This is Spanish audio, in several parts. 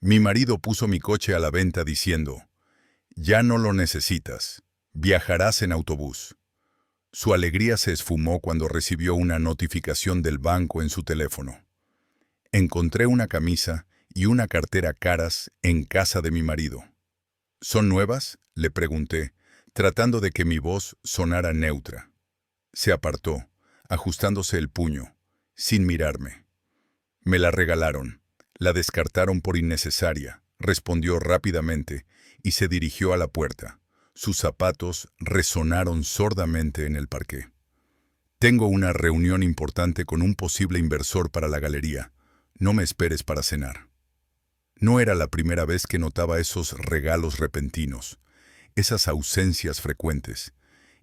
Mi marido puso mi coche a la venta diciendo, «Ya no lo necesitas, viajarás en autobús». Su alegría se esfumó cuando recibió una notificación del banco en su teléfono. Encontré una camisa y una cartera caras en casa de mi marido. ¿Son nuevas?, le pregunté, tratando de que mi voz sonara neutra. Se apartó, ajustándose el puño, sin mirarme. Me la regalaron. La descartaron por innecesaria, respondió rápidamente y se dirigió a la puerta. Sus zapatos resonaron sordamente en el parqué. Tengo una reunión importante con un posible inversor para la galería. No me esperes para cenar. No era la primera vez que notaba esos regalos repentinos, esas ausencias frecuentes,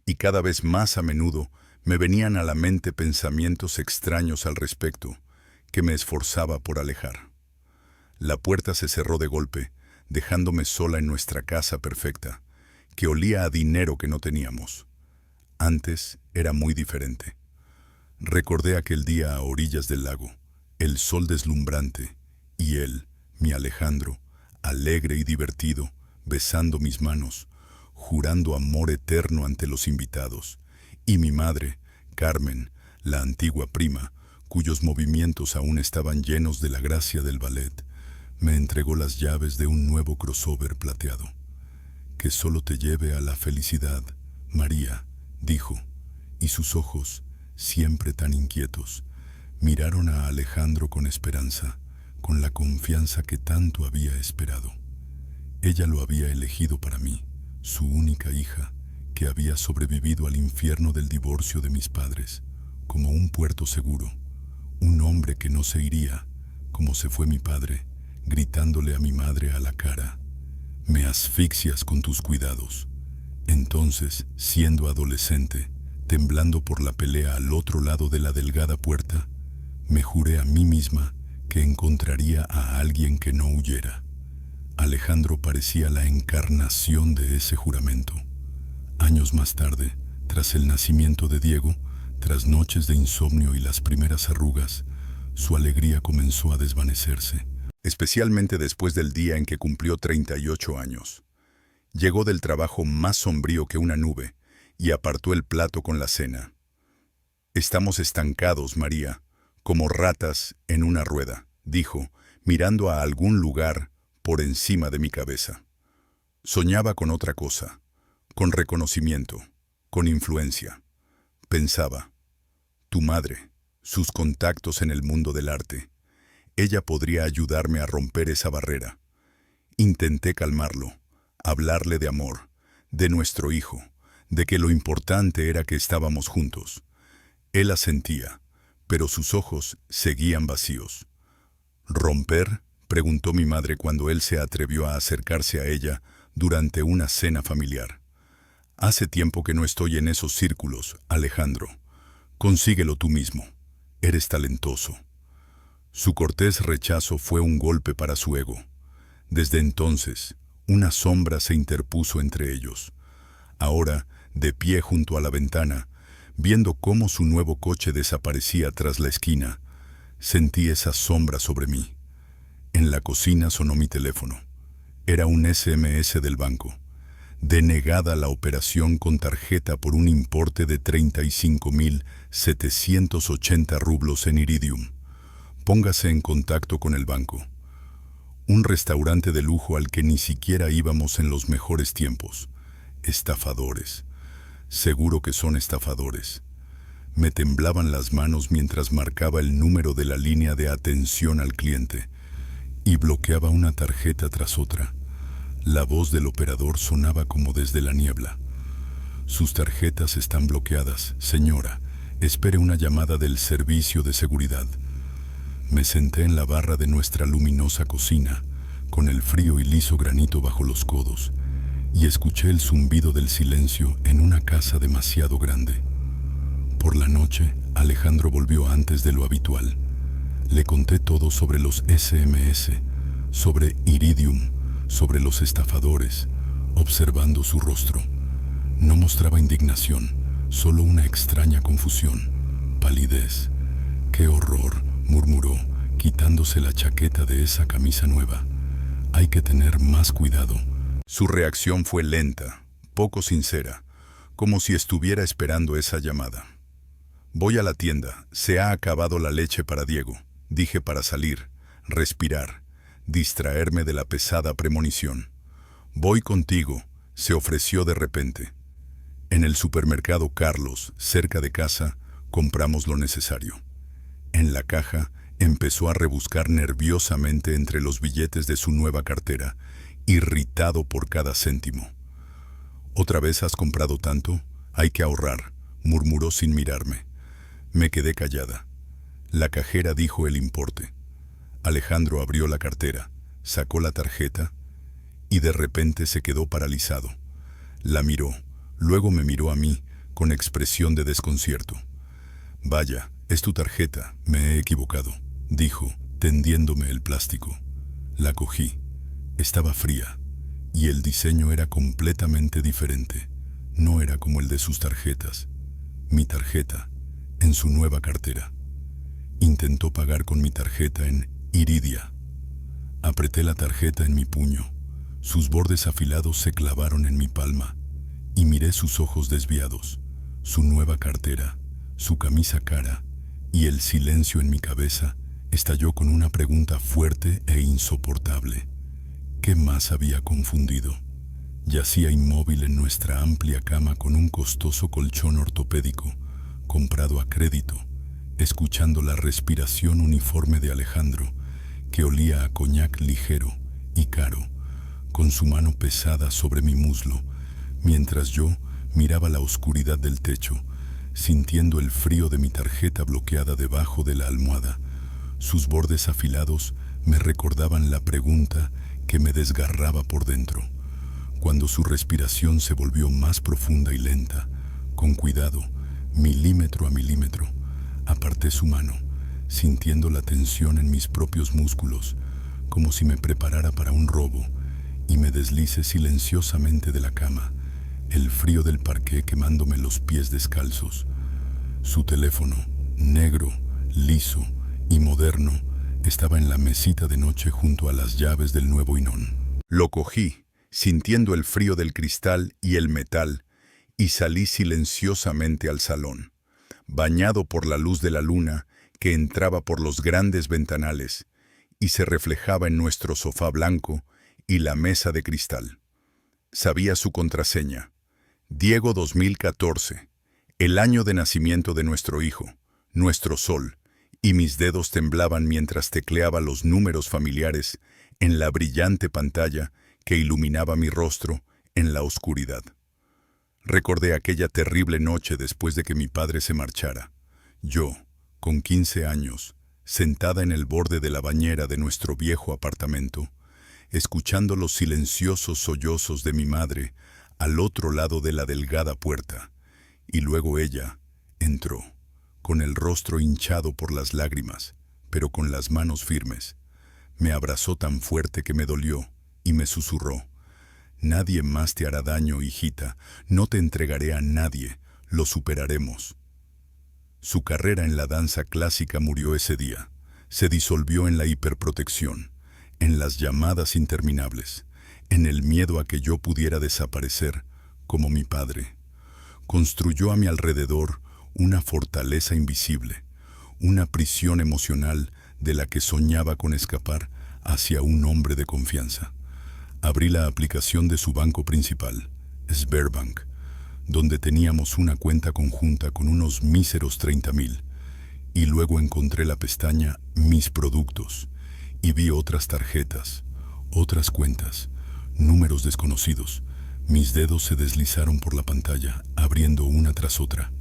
y cada vez más a menudo me venían a la mente pensamientos extraños al respecto, que me esforzaba por alejar. La puerta se cerró de golpe, dejándome sola en nuestra casa perfecta, que olía a dinero que no teníamos. Antes era muy diferente. Recordé aquel día a orillas del lago, el sol deslumbrante, y él, mi Alejandro, alegre y divertido, besando mis manos, jurando amor eterno ante los invitados, y mi madre, Carmen, la antigua prima, cuyos movimientos aún estaban llenos de la gracia del ballet, me entregó las llaves de un nuevo crossover plateado. «Que solo te lleve a la felicidad, María», dijo, y sus ojos, siempre tan inquietos, miraron a Alejandro con esperanza, con la confianza que tanto había esperado. Ella lo había elegido para mí, su única hija, que había sobrevivido al infierno del divorcio de mis padres, como un puerto seguro, un hombre que no se iría, como se fue mi padre, gritándole a mi madre a la cara, «Me asfixias con tus cuidados». Entonces, siendo adolescente, temblando por la pelea al otro lado de la delgada puerta, me juré a mí misma que encontraría a alguien que no huyera. Alejandro parecía la encarnación de ese juramento. Años más tarde, tras el nacimiento de Diego, tras noches de insomnio y las primeras arrugas, su alegría comenzó a desvanecerse, especialmente después del día en que cumplió 38 años. Llegó del trabajo más sombrío que una nube y apartó el plato con la cena. «Estamos estancados, María, como ratas en una rueda», dijo, mirando a algún lugar por encima de mi cabeza. Soñaba con otra cosa, con reconocimiento, con influencia. Pensaba, tu madre, sus contactos en el mundo del arte, ella podría ayudarme a romper esa barrera. Intenté calmarlo, hablarle de amor, de nuestro hijo, de que lo importante era que estábamos juntos. Él asentía, pero sus ojos seguían vacíos. «¿Romper?», preguntó mi madre cuando él se atrevió a acercarse a ella durante una cena familiar. «Hace tiempo que no estoy en esos círculos, Alejandro. Consíguelo tú mismo. Eres talentoso». Su cortés rechazo fue un golpe para su ego. Desde entonces, una sombra se interpuso entre ellos. Ahora, de pie junto a la ventana, viendo cómo su nuevo coche desaparecía tras la esquina, sentí esa sombra sobre mí. En la cocina sonó mi teléfono. Era un SMS del banco. Denegada la operación con tarjeta por un importe de 35.780 rublos en iridium. Póngase en contacto con el banco. Un restaurante de lujo al que ni siquiera íbamos en los mejores tiempos. Estafadores. Seguro que son estafadores. Me temblaban las manos mientras marcaba el número de la línea de atención al cliente y bloqueaba una tarjeta tras otra. La voz del operador sonaba como desde la niebla. «Sus tarjetas están bloqueadas, señora. Espere una llamada del servicio de seguridad». Me senté en la barra de nuestra luminosa cocina, con el frío y liso granito bajo los codos, y escuché el zumbido del silencio en una casa demasiado grande. Por la noche, Alejandro volvió antes de lo habitual. Le conté todo sobre los SMS, sobre Iridium, sobre los estafadores, observando su rostro. No mostraba indignación, solo una extraña confusión, palidez. «¡Qué horror!», murmuró, quitándose la chaqueta de esa camisa nueva. Hay que tener más cuidado. Su reacción fue lenta, poco sincera, como si estuviera esperando esa llamada. Voy a la tienda, se ha acabado la leche para Diego, dije para salir, respirar, distraerme de la pesada premonición. Voy contigo, se ofreció de repente. En el supermercado Carlos, cerca de casa, compramos lo necesario. En la caja, empezó a rebuscar nerviosamente entre los billetes de su nueva cartera, irritado por cada céntimo. «¿Otra vez has comprado tanto? Hay que ahorrar», murmuró sin mirarme. Me quedé callada. La cajera dijo el importe. Alejandro abrió la cartera, sacó la tarjeta y de repente se quedó paralizado. La miró, luego me miró a mí, con expresión de desconcierto. «Vaya, es tu tarjeta, me he equivocado», dijo, tendiéndome el plástico. La cogí. Estaba fría, y el diseño era completamente diferente. No era como el de sus tarjetas. Mi tarjeta, en su nueva cartera. Intentó pagar con mi tarjeta en Iridia. Apreté la tarjeta en mi puño. Sus bordes afilados se clavaron en mi palma, y miré sus ojos desviados, su nueva cartera, su camisa cara, y el silencio en mi cabeza estalló con una pregunta fuerte e insoportable. ¿Qué más había confundido? Yacía inmóvil en nuestra amplia cama con un costoso colchón ortopédico, comprado a crédito, escuchando la respiración uniforme de Alejandro, que olía a coñac ligero y caro, con su mano pesada sobre mi muslo, mientras yo miraba la oscuridad del techo, sintiendo el frío de mi tarjeta bloqueada debajo de la almohada. Sus bordes afilados me recordaban la pregunta que me desgarraba por dentro. Cuando su respiración se volvió más profunda y lenta, con cuidado, milímetro a milímetro, aparté su mano, sintiendo la tensión en mis propios músculos, como si me preparara para un robo, y me deslice silenciosamente de la cama, el frío del parqué quemándome los pies descalzos. Su teléfono, negro, liso y moderno, estaba en la mesita de noche junto a las llaves del nuevo Inón. Lo cogí, sintiendo el frío del cristal y el metal, y salí silenciosamente al salón, bañado por la luz de la luna que entraba por los grandes ventanales y se reflejaba en nuestro sofá blanco y la mesa de cristal. Sabía su contraseña. Diego 2014, el año de nacimiento de nuestro hijo, nuestro sol, y mis dedos temblaban mientras tecleaba los números familiares en la brillante pantalla que iluminaba mi rostro en la oscuridad. Recordé aquella terrible noche después de que mi padre se marchara. Yo, con 15 años, sentada en el borde de la bañera de nuestro viejo apartamento, escuchando los silenciosos sollozos de mi madre al otro lado de la delgada puerta, y luego ella entró, con el rostro hinchado por las lágrimas, pero con las manos firmes. Me abrazó tan fuerte que me dolió y me susurró: «Nadie más te hará daño, hijita, no te entregaré a nadie, lo superaremos». Su carrera en la danza clásica murió ese día. Se disolvió en la hiperprotección, en las llamadas interminables, en el miedo a que yo pudiera desaparecer, como mi padre. Construyó a mi alrededor una fortaleza invisible, una prisión emocional de la que soñaba con escapar hacia un hombre de confianza. Abrí la aplicación de su banco principal, Sberbank, donde teníamos una cuenta conjunta con unos míseros 30,000, y luego encontré la pestaña Mis productos y vi otras tarjetas, otras cuentas, números desconocidos. Mis dedos se deslizaron por la pantalla, abriendo una tras otra.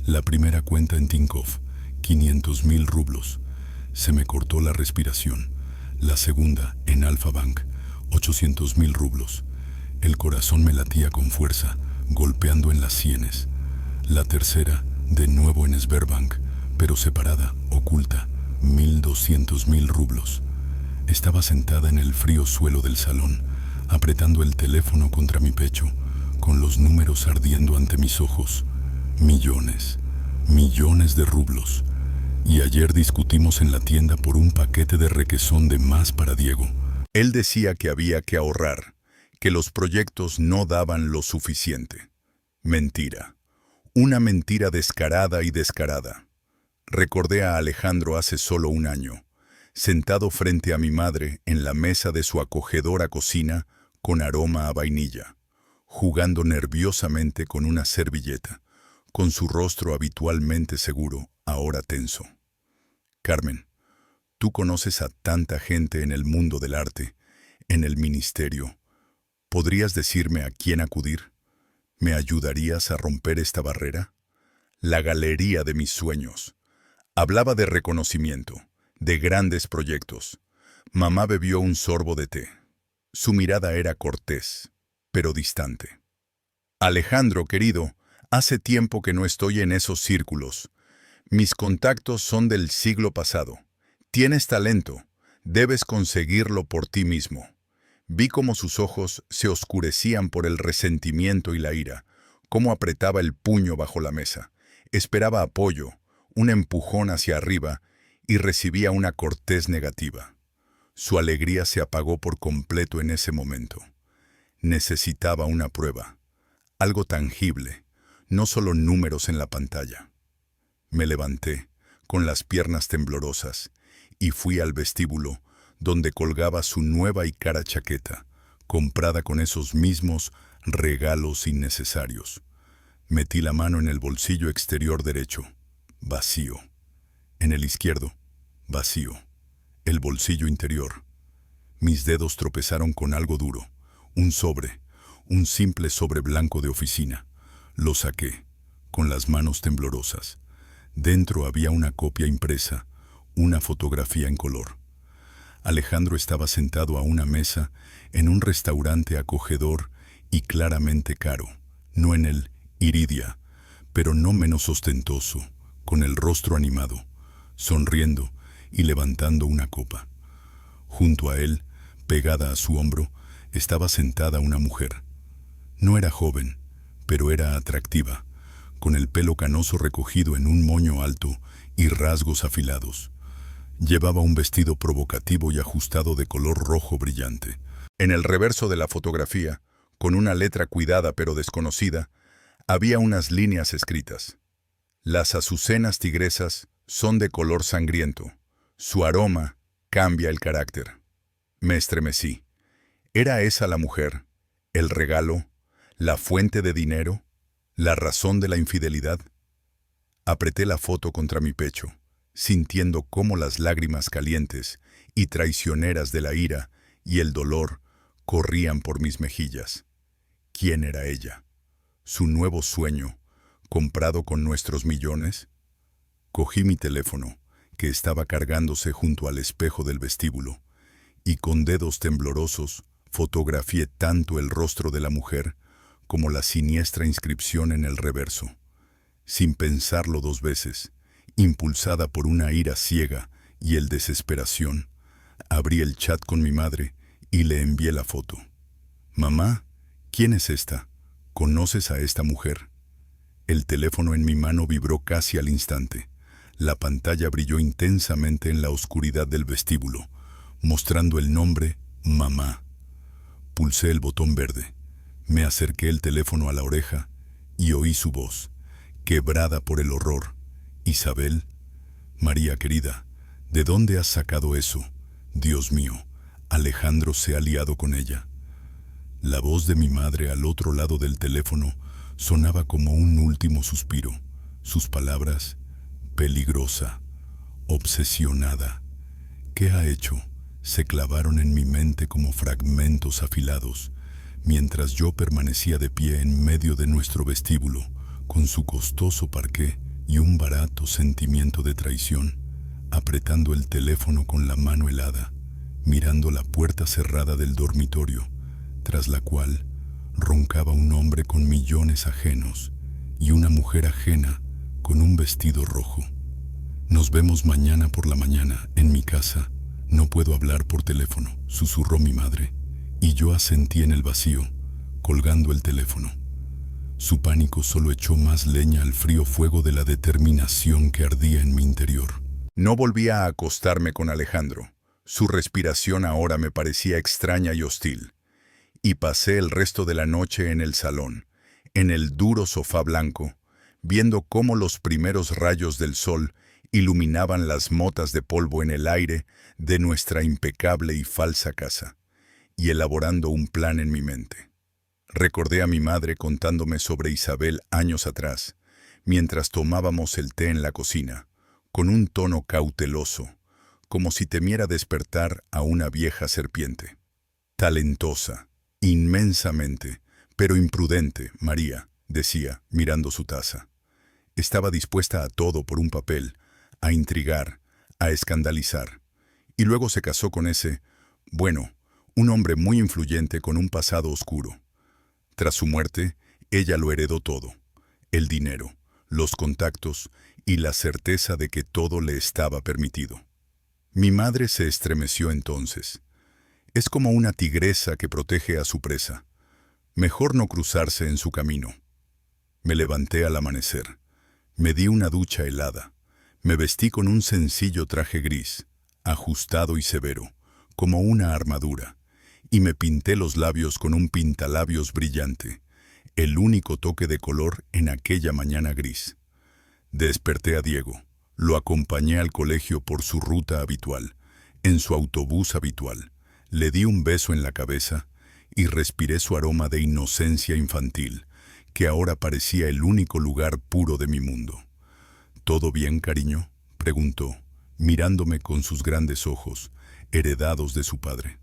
La primera cuenta en Tinkoff, 500,000 rublos. Se me cortó la respiración. La segunda, en Alfa Bank, 800,000 rublos. El corazón me latía con fuerza, golpeando en las sienes. La tercera, de nuevo en Sberbank, pero separada, oculta, 1,200,000 rublos. Estaba sentada en el frío suelo del salón, apretando el teléfono contra mi pecho, con los números ardiendo ante mis ojos. Millones, millones de rublos. Y ayer discutimos en la tienda por un paquete de requesón de más para Diego. Él decía que había que ahorrar, que los proyectos no daban lo suficiente. Mentira. Una mentira descarada y descarada. Recordé a Alejandro hace solo un año, sentado frente a mi madre en la mesa de su acogedora cocina con aroma a vainilla, jugando nerviosamente con una servilleta, con su rostro habitualmente seguro, ahora tenso. Carmen, tú conoces a tanta gente en el mundo del arte, en el ministerio. ¿Podrías decirme a quién acudir? ¿Me ayudarías a romper esta barrera? La galería de mis sueños. Hablaba de reconocimiento, de grandes proyectos. Mamá bebió un sorbo de té. Su mirada era cortés, pero distante. Alejandro, querido, hace tiempo que no estoy en esos círculos. Mis contactos son del siglo pasado. Tienes talento, debes conseguirlo por ti mismo. Vi cómo sus ojos se oscurecían por el resentimiento y la ira, cómo apretaba el puño bajo la mesa. Esperaba apoyo, un empujón hacia arriba, y recibía una cortés negativa. Su alegría se apagó por completo en ese momento. Necesitaba una prueba, algo tangible, no solo números en la pantalla. Me levanté, con las piernas temblorosas, y fui al vestíbulo, donde colgaba su nueva y cara chaqueta, comprada con esos mismos regalos innecesarios. Metí la mano en el bolsillo exterior derecho, vacío. En el izquierdo, vacío. El bolsillo interior. Mis dedos tropezaron con algo duro, un sobre, un simple sobre blanco de oficina. Lo saqué, con las manos temblorosas. Dentro había una copia impresa, una fotografía en color. Alejandro estaba sentado a una mesa en un restaurante acogedor y claramente caro, no en el Iridia, pero no menos ostentoso, con el rostro animado, sonriendo y levantando una copa. Junto a él, pegada a su hombro, estaba sentada una mujer. No era joven, pero era atractiva, con el pelo canoso recogido en un moño alto y rasgos afilados. Llevaba un vestido provocativo y ajustado de color rojo brillante. En el reverso de la fotografía, con una letra cuidada pero desconocida, había unas líneas escritas. Las azucenas tigresas son de color sangriento. Su aroma cambia el carácter. Me estremecí. ¿Era esa la mujer, el regalo, la fuente de dinero, la razón de la infidelidad? Apreté la foto contra mi pecho, sintiendo cómo las lágrimas calientes y traicioneras de la ira y el dolor corrían por mis mejillas. ¿Quién era ella? ¿Su nuevo sueño, comprado con nuestros millones? Cogí mi teléfono, que estaba cargándose junto al espejo del vestíbulo, y con dedos temblorosos fotografié tanto el rostro de la mujer como la siniestra inscripción en el reverso. Sin pensarlo dos veces, impulsada por una ira ciega y el desesperación, abrí el chat con mi madre y le envié la foto. «Mamá, ¿quién es esta? ¿Conoces a esta mujer?» El teléfono en mi mano vibró casi al instante. La pantalla brilló intensamente en la oscuridad del vestíbulo, mostrando el nombre Mamá. Pulsé el botón verde. Me acerqué el teléfono a la oreja y oí su voz, quebrada por el horror. «Isabel, María querida, ¿de dónde has sacado eso? Dios mío, Alejandro se ha liado con ella». La voz de mi madre al otro lado del teléfono sonaba como un último suspiro. Sus palabras, peligrosa, obsesionada. ¿Qué ha hecho? Se clavaron en mi mente como fragmentos afilados, mientras yo permanecía de pie en medio de nuestro vestíbulo, con su costoso parqué y un barato sentimiento de traición, apretando el teléfono con la mano helada, mirando la puerta cerrada del dormitorio, tras la cual roncaba un hombre con millones ajenos y una mujer ajena con un vestido rojo. «Nos vemos mañana por la mañana, en mi casa. No puedo hablar por teléfono», susurró mi madre, y yo asentí en el vacío, colgando el teléfono. Su pánico solo echó más leña al frío fuego de la determinación que ardía en mi interior. No volvía a acostarme con Alejandro. Su respiración ahora me parecía extraña y hostil. Y pasé el resto de la noche en el salón, en el duro sofá blanco, viendo cómo los primeros rayos del sol iluminaban las motas de polvo en el aire de nuestra impecable y falsa casa, y elaborando un plan en mi mente. Recordé a mi madre contándome sobre Isabel años atrás, mientras tomábamos el té en la cocina, con un tono cauteloso, como si temiera despertar a una vieja serpiente. Talentosa, inmensamente, pero imprudente, María, decía, mirando su taza. Estaba dispuesta a todo por un papel, a intrigar, a escandalizar. Y luego se casó con ese, bueno, un hombre muy influyente con un pasado oscuro. Tras su muerte, ella lo heredó todo: el dinero, los contactos y la certeza de que todo le estaba permitido. Mi madre se estremeció entonces. Es como una tigresa que protege a su presa. Mejor no cruzarse en su camino. Me levanté al amanecer. Me di una ducha helada. Me vestí con un sencillo traje gris, ajustado y severo, como una armadura, y me pinté los labios con un pintalabios brillante, el único toque de color en aquella mañana gris. Desperté a Diego. Lo acompañé al colegio por su ruta habitual, en su autobús habitual. Le di un beso en la cabeza y respiré su aroma de inocencia infantil, que ahora parecía el único lugar puro de mi mundo. ¿Todo bien, cariño?, preguntó, mirándome con sus grandes ojos, heredados de su padre.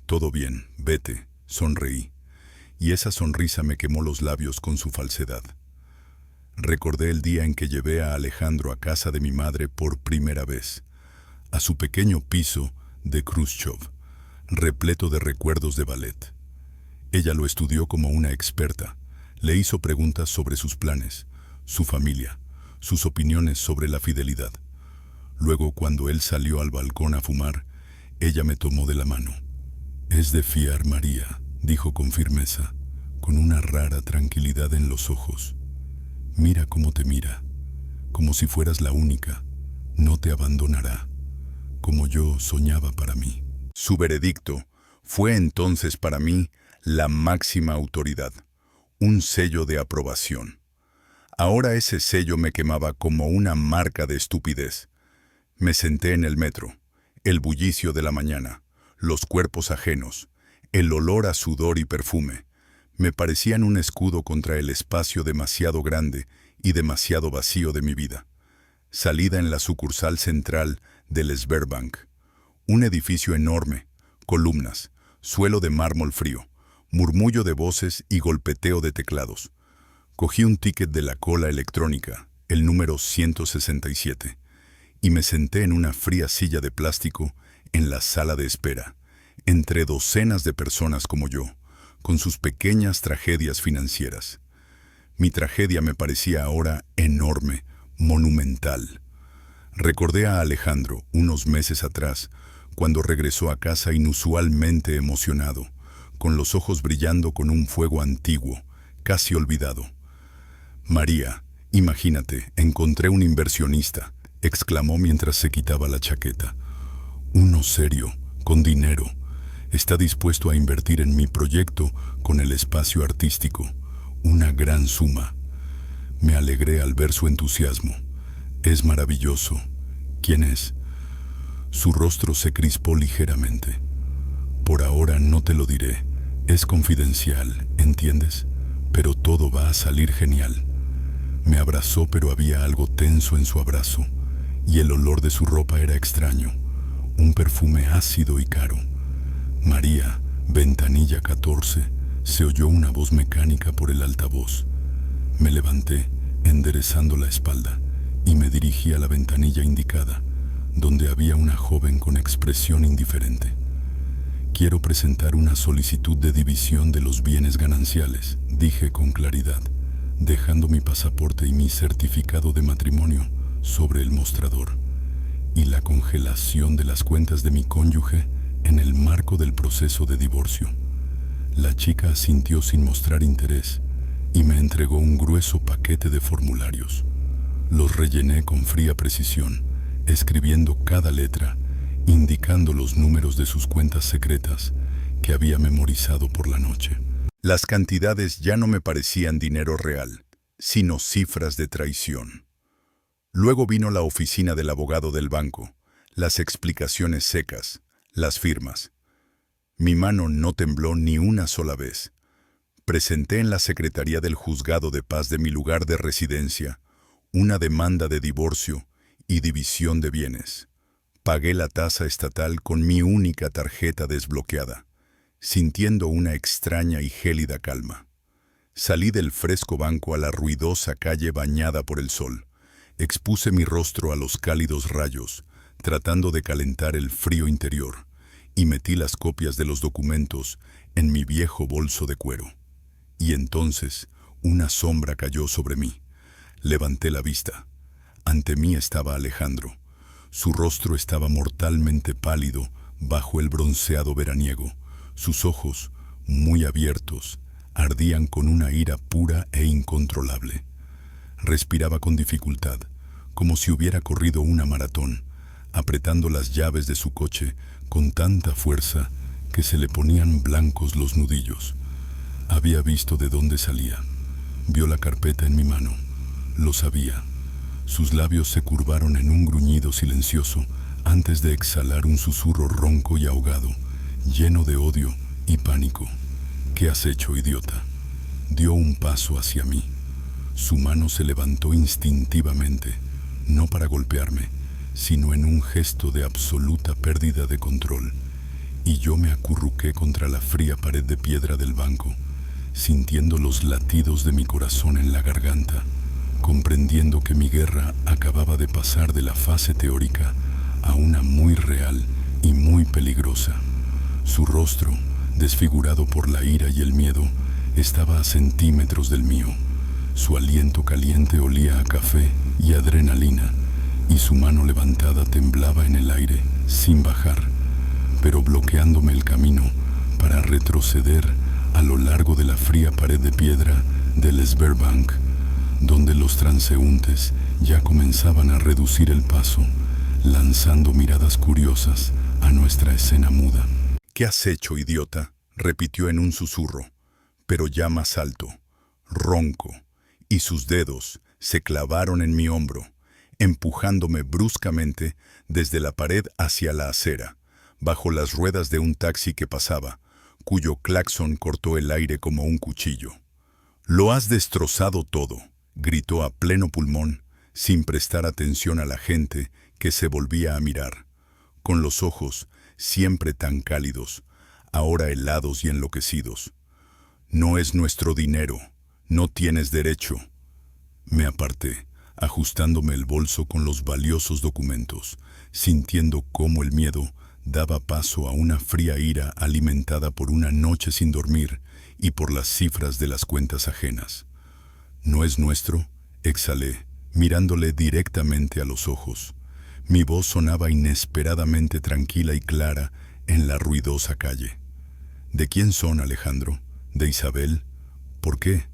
Todo bien, vete, sonreí, y esa sonrisa me quemó los labios con su falsedad. Recordé el día en que llevé a Alejandro a casa de mi madre por primera vez, a su pequeño piso de Khrushchev, repleto de recuerdos de ballet. Ella lo estudió como una experta, le hizo preguntas sobre sus planes, su familia, sus opiniones sobre la fidelidad. Luego, cuando él salió al balcón a fumar, ella me tomó de la mano. «Es de fiar, María», dijo con firmeza, con una rara tranquilidad en los ojos. «Mira cómo te mira, como si fueras la única. No te abandonará, como yo soñaba para mí». Su veredicto fue entonces para mí la máxima autoridad, un sello de aprobación. Ahora ese sello me quemaba como una marca de estupidez. Me senté en el metro, el bullicio de la mañana, los cuerpos ajenos, el olor a sudor y perfume, me parecían un escudo contra el espacio demasiado grande y demasiado vacío de mi vida. Salida en la sucursal central del Sberbank, un edificio enorme, columnas, suelo de mármol frío, murmullo de voces y golpeteo de teclados. Cogí un ticket de la cola electrónica, el número 167, y me senté en una fría silla de plástico en la sala de espera, entre docenas de personas como yo, con sus pequeñas tragedias financieras. Mi tragedia me parecía ahora enorme, monumental. Recordé a Alejandro unos meses atrás, cuando regresó a casa inusualmente emocionado, con los ojos brillando con un fuego antiguo, casi olvidado. «María, imagínate, encontré un inversionista», exclamó mientras se quitaba la chaqueta. «Uno serio, con dinero. Está dispuesto a invertir en mi proyecto con el espacio artístico. Una gran suma». Me alegré al ver su entusiasmo. «Es maravilloso». «¿Quién es?». Su rostro se crispó ligeramente. «Por ahora no te lo diré. Es confidencial, ¿entiendes? Pero todo va a salir genial». Me abrazó, pero había algo tenso en su abrazo, y el olor de su ropa era extraño, un perfume ácido y caro. «María, ventanilla 14», se oyó una voz mecánica por el altavoz. Me levanté, enderezando la espalda, y me dirigí a la ventanilla indicada, donde había una joven con expresión indiferente. «Quiero presentar una solicitud de división de los bienes gananciales», dije con claridad, dejando mi pasaporte y mi certificado de matrimonio sobre el mostrador, y la congelación de las cuentas de mi cónyuge en el marco del proceso de divorcio. La chica asintió sin mostrar interés y me entregó un grueso paquete de formularios. Los rellené con fría precisión, escribiendo cada letra indicando los números de sus cuentas secretas que había memorizado por la noche. Las cantidades ya no me parecían dinero real, sino cifras de traición. Luego vino la oficina del abogado del banco, las explicaciones secas, las firmas. Mi mano no tembló ni una sola vez. Presenté en la secretaría del juzgado de paz de mi lugar de residencia una demanda de divorcio y división de bienes. Pagué la tasa estatal con mi única tarjeta desbloqueada, sintiendo una extraña y gélida calma. Salí del fresco banco a la ruidosa calle bañada por el sol. Expuse mi rostro a los cálidos rayos, tratando de calentar el frío interior, y metí las copias de los documentos en mi viejo bolso de cuero. Y entonces una sombra cayó sobre mí. Levanté la vista. Ante mí estaba Alejandro. Su rostro estaba mortalmente pálido bajo el bronceado veraniego. Sus ojos, muy abiertos, ardían con una ira pura e incontrolable. Respiraba con dificultad, como si hubiera corrido una maratón, apretando las llaves de su coche con tanta fuerza que se le ponían blancos los nudillos. Había visto de dónde salía. Vio la carpeta en mi mano. Lo sabía. Sus labios se curvaron en un gruñido silencioso antes de exhalar un susurro ronco y ahogado, lleno de odio y pánico. ¿Qué has hecho, idiota? Dio un paso hacia mí. Su mano se levantó instintivamente, no para golpearme, sino en un gesto de absoluta pérdida de control, y yo me acurruqué contra la fría pared de piedra del banco, sintiendo los latidos de mi corazón en la garganta, comprendiendo que mi guerra acababa de pasar de la fase teórica a una muy real y muy peligrosa. Su rostro, desfigurado por la ira y el miedo, estaba a centímetros del mío. Su aliento caliente olía a café y adrenalina, y su mano levantada temblaba en el aire, sin bajar, pero bloqueándome el camino para retroceder a lo largo de la fría pared de piedra del Sberbank, donde los transeúntes ya comenzaban a reducir el paso, lanzando miradas curiosas a nuestra escena muda. ¿Qué has hecho, idiota?, repitió en un susurro, pero ya más alto, ronco, y sus dedos se clavaron en mi hombro, empujándome bruscamente desde la pared hacia la acera, bajo las ruedas de un taxi que pasaba, cuyo claxon cortó el aire como un cuchillo. «Lo has destrozado todo», gritó a pleno pulmón, sin prestar atención a la gente que se volvía a mirar, con los ojos siempre tan cálidos, ahora helados y enloquecidos. «No es nuestro dinero, no tienes derecho». Me aparté, ajustándome el bolso con los valiosos documentos, sintiendo cómo el miedo daba paso a una fría ira alimentada por una noche sin dormir y por las cifras de las cuentas ajenas. «¿No es nuestro?», exhalé, mirándole directamente a los ojos. Mi voz sonaba inesperadamente tranquila y clara en la ruidosa calle. «¿De quién son, Alejandro? ¿De Isabel? ¿Por qué?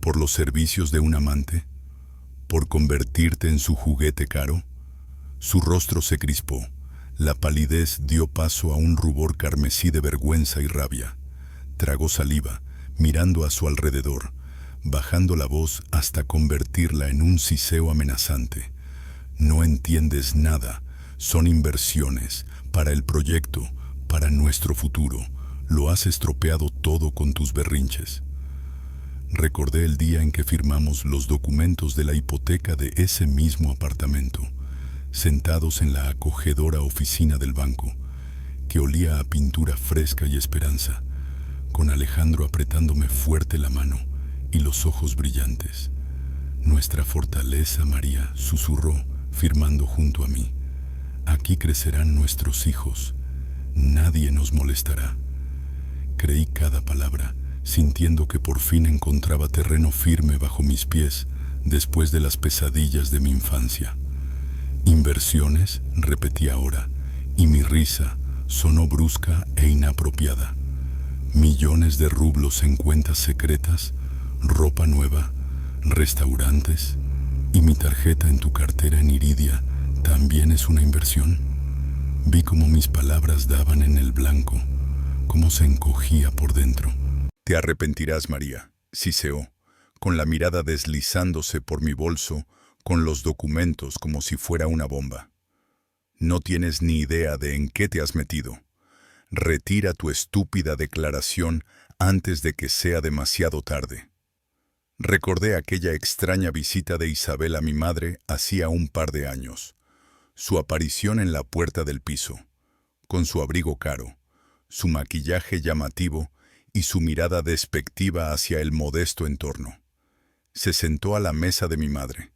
¿Por los servicios de un amante? ¿Por convertirte en su juguete caro?». Su rostro se crispó. La palidez dio paso a un rubor carmesí de vergüenza y rabia. Tragó saliva, mirando a su alrededor, bajando la voz hasta convertirla en un siseo amenazante. «No entiendes nada. Son inversiones, para el proyecto, para nuestro futuro. Lo has estropeado todo con tus berrinches». Recordé el día en que firmamos los documentos de la hipoteca de ese mismo apartamento, sentados en la acogedora oficina del banco, que olía a pintura fresca y esperanza, con Alejandro apretándome fuerte la mano y los ojos brillantes. «Nuestra fortaleza, María», susurró, firmando junto a mí. «Aquí crecerán nuestros hijos. Nadie nos molestará». Creí cada palabra, sintiendo que por fin encontraba terreno firme bajo mis pies después de las pesadillas de mi infancia. «Inversiones», repetí ahora, y mi risa sonó brusca e inapropiada. «Millones de rublos en cuentas secretas, ropa nueva, restaurantes, y mi tarjeta en tu cartera en Iridia también es una inversión». Vi cómo mis palabras daban en el blanco, cómo se encogía por dentro. Te arrepentirás, María, siseó, con la mirada deslizándose por mi bolso, con los documentos como si fuera una bomba. No tienes ni idea de en qué te has metido. Retira tu estúpida declaración antes de que sea demasiado tarde. Recordé aquella extraña visita de Isabel a mi madre hacía un par de años. Su aparición en la puerta del piso, con su abrigo caro, su maquillaje llamativo y su mirada despectiva hacia el modesto entorno. Se sentó a la mesa de mi madre.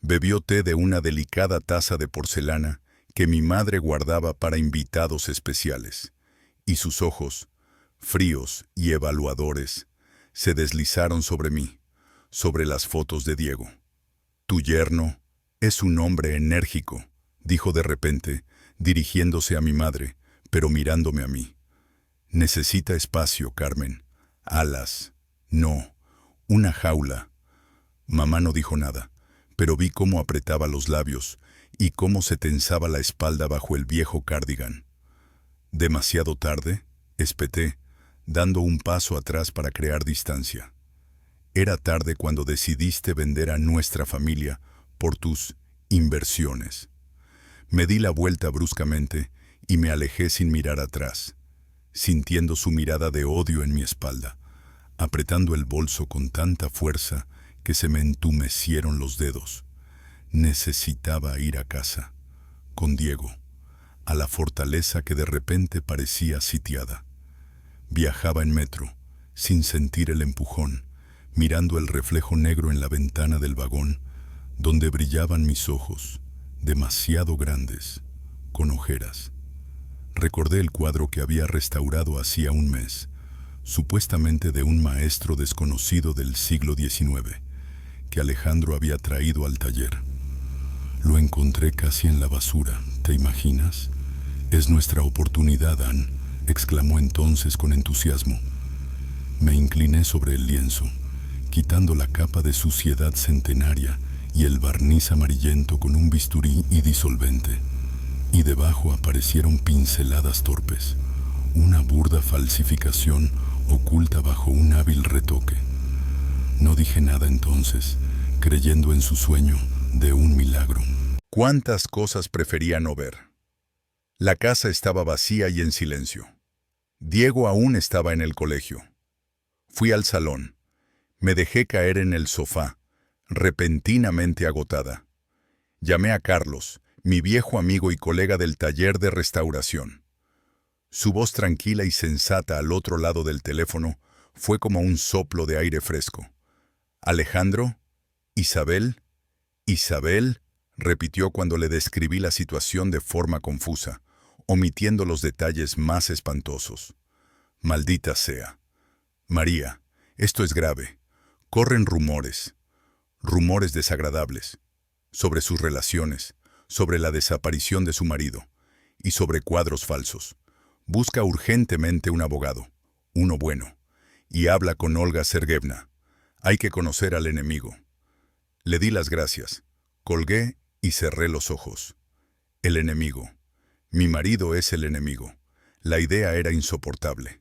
Bebió té de una delicada taza de porcelana que mi madre guardaba para invitados especiales, y sus ojos, fríos y evaluadores, se deslizaron sobre mí, sobre las fotos de Diego. Tu yerno es un hombre enérgico, dijo de repente, dirigiéndose a mi madre, pero mirándome a mí. Necesita espacio, Carmen. Alas. No. Una jaula. Mamá no dijo nada, pero vi cómo apretaba los labios y cómo se tensaba la espalda bajo el viejo cardigan. ¿Demasiado tarde?, espeté, dando un paso atrás para crear distancia. Era tarde cuando decidiste vender a nuestra familia por tus inversiones. Me di la vuelta bruscamente y me alejé sin mirar atrás, sintiendo su mirada de odio en mi espalda, apretando el bolso con tanta fuerza que se me entumecieron los dedos. Necesitaba ir a casa, con Diego, a la fortaleza que de repente parecía sitiada. Viajaba en metro, sin sentir el empujón, mirando el reflejo negro en la ventana del vagón, donde brillaban mis ojos, demasiado grandes, con ojeras. Recordé el cuadro que había restaurado hacía un mes, supuestamente de un maestro desconocido del siglo XIX, que Alejandro había traído al taller. Lo encontré casi en la basura, ¿te imaginas? Es nuestra oportunidad, Ann, exclamó entonces con entusiasmo. Me incliné sobre el lienzo, quitando la capa de suciedad centenaria y el barniz amarillento con un bisturí y disolvente, y debajo aparecieron pinceladas torpes, una burda falsificación oculta bajo un hábil retoque. No dije nada entonces, creyendo en su sueño de un milagro. ¿Cuántas cosas prefería no ver? La casa estaba vacía y en silencio. Diego aún estaba en el colegio. Fui al salón. Me dejé caer en el sofá, repentinamente agotada. Llamé a Carlos, mi viejo amigo y colega del taller de restauración. Su voz tranquila y sensata al otro lado del teléfono fue como un soplo de aire fresco. «¿Alejandro? ¿Isabel? ¿Isabel?», repitió cuando le describí la situación de forma confusa, omitiendo los detalles más espantosos. «Maldita sea. María, esto es grave. Corren rumores desagradables, sobre sus relaciones, sobre la desaparición de su marido y sobre cuadros falsos. Busca urgentemente un abogado, uno bueno, y habla con Olga Sergeyevna. Hay que conocer al enemigo». Le di las gracias, colgué y cerré los ojos. El enemigo. Mi marido es el enemigo. La idea era insoportable.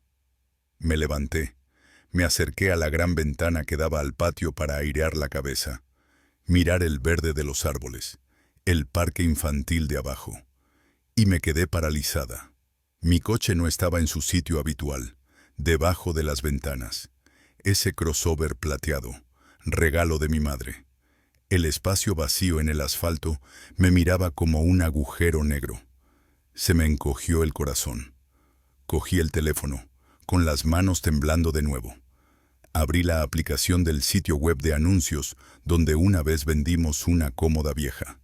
Me levanté. Me acerqué a la gran ventana que daba al patio para airear la cabeza, mirar el verde de los árboles, el parque infantil de abajo, y me quedé paralizada. Mi coche no estaba en su sitio habitual, debajo de las ventanas. Ese crossover plateado, regalo de mi madre. El espacio vacío en el asfalto me miraba como un agujero negro. Se me encogió el corazón. Cogí el teléfono, con las manos temblando de nuevo. Abrí la aplicación del sitio web de anuncios donde una vez vendimos una cómoda vieja.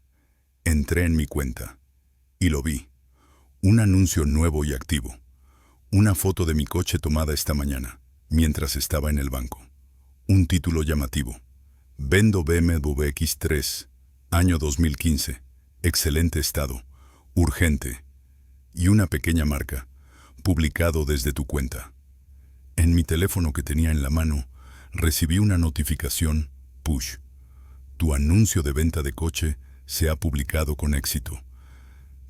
Entré en mi cuenta y lo vi. Un anuncio nuevo y activo. Una foto de mi coche tomada esta mañana, mientras estaba en el banco. Un título llamativo. Vendo BMW X3, año 2015. Excelente estado. Urgente. Y una pequeña marca. Publicado desde tu cuenta. En mi teléfono que tenía en la mano, recibí una notificación, push. Tu anuncio de venta de coche se ha publicado con éxito.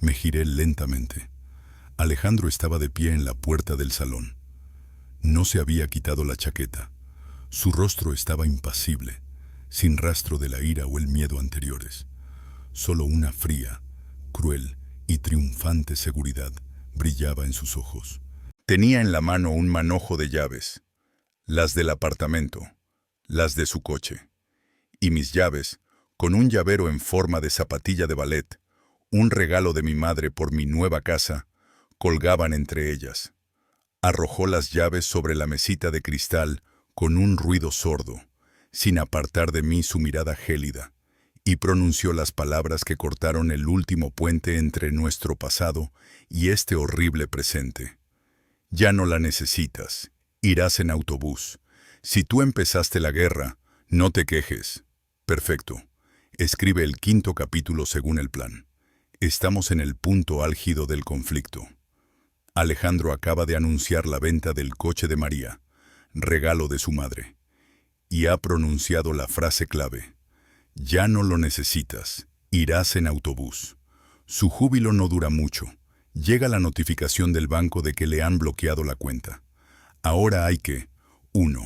Me giré lentamente. Alejandro estaba de pie en la puerta del salón. No se había quitado la chaqueta. Su rostro estaba impasible, sin rastro de la ira o el miedo anteriores. Solo una fría, cruel y triunfante seguridad brillaba en sus ojos. Tenía en la mano un manojo de llaves, las del apartamento, las de su coche, y mis llaves, con un llavero en forma de zapatilla de ballet, un regalo de mi madre por mi nueva casa, colgaban entre ellas. Arrojó las llaves sobre la mesita de cristal con un ruido sordo, sin apartar de mí su mirada gélida, y pronunció las palabras que cortaron el último puente entre nuestro pasado y este horrible presente. Ya no la necesitas, irás en autobús. Si tú empezaste la guerra, no te quejes. Perfecto. Escribe el 5º capítulo según el plan. Estamos en el punto álgido del conflicto. Alejandro acaba de anunciar la venta del coche de María, regalo de su madre, y ha pronunciado la frase clave. Ya no lo necesitas, irás en autobús. Su júbilo no dura mucho. Llega la notificación del banco de que le han bloqueado la cuenta. Ahora hay que, 1.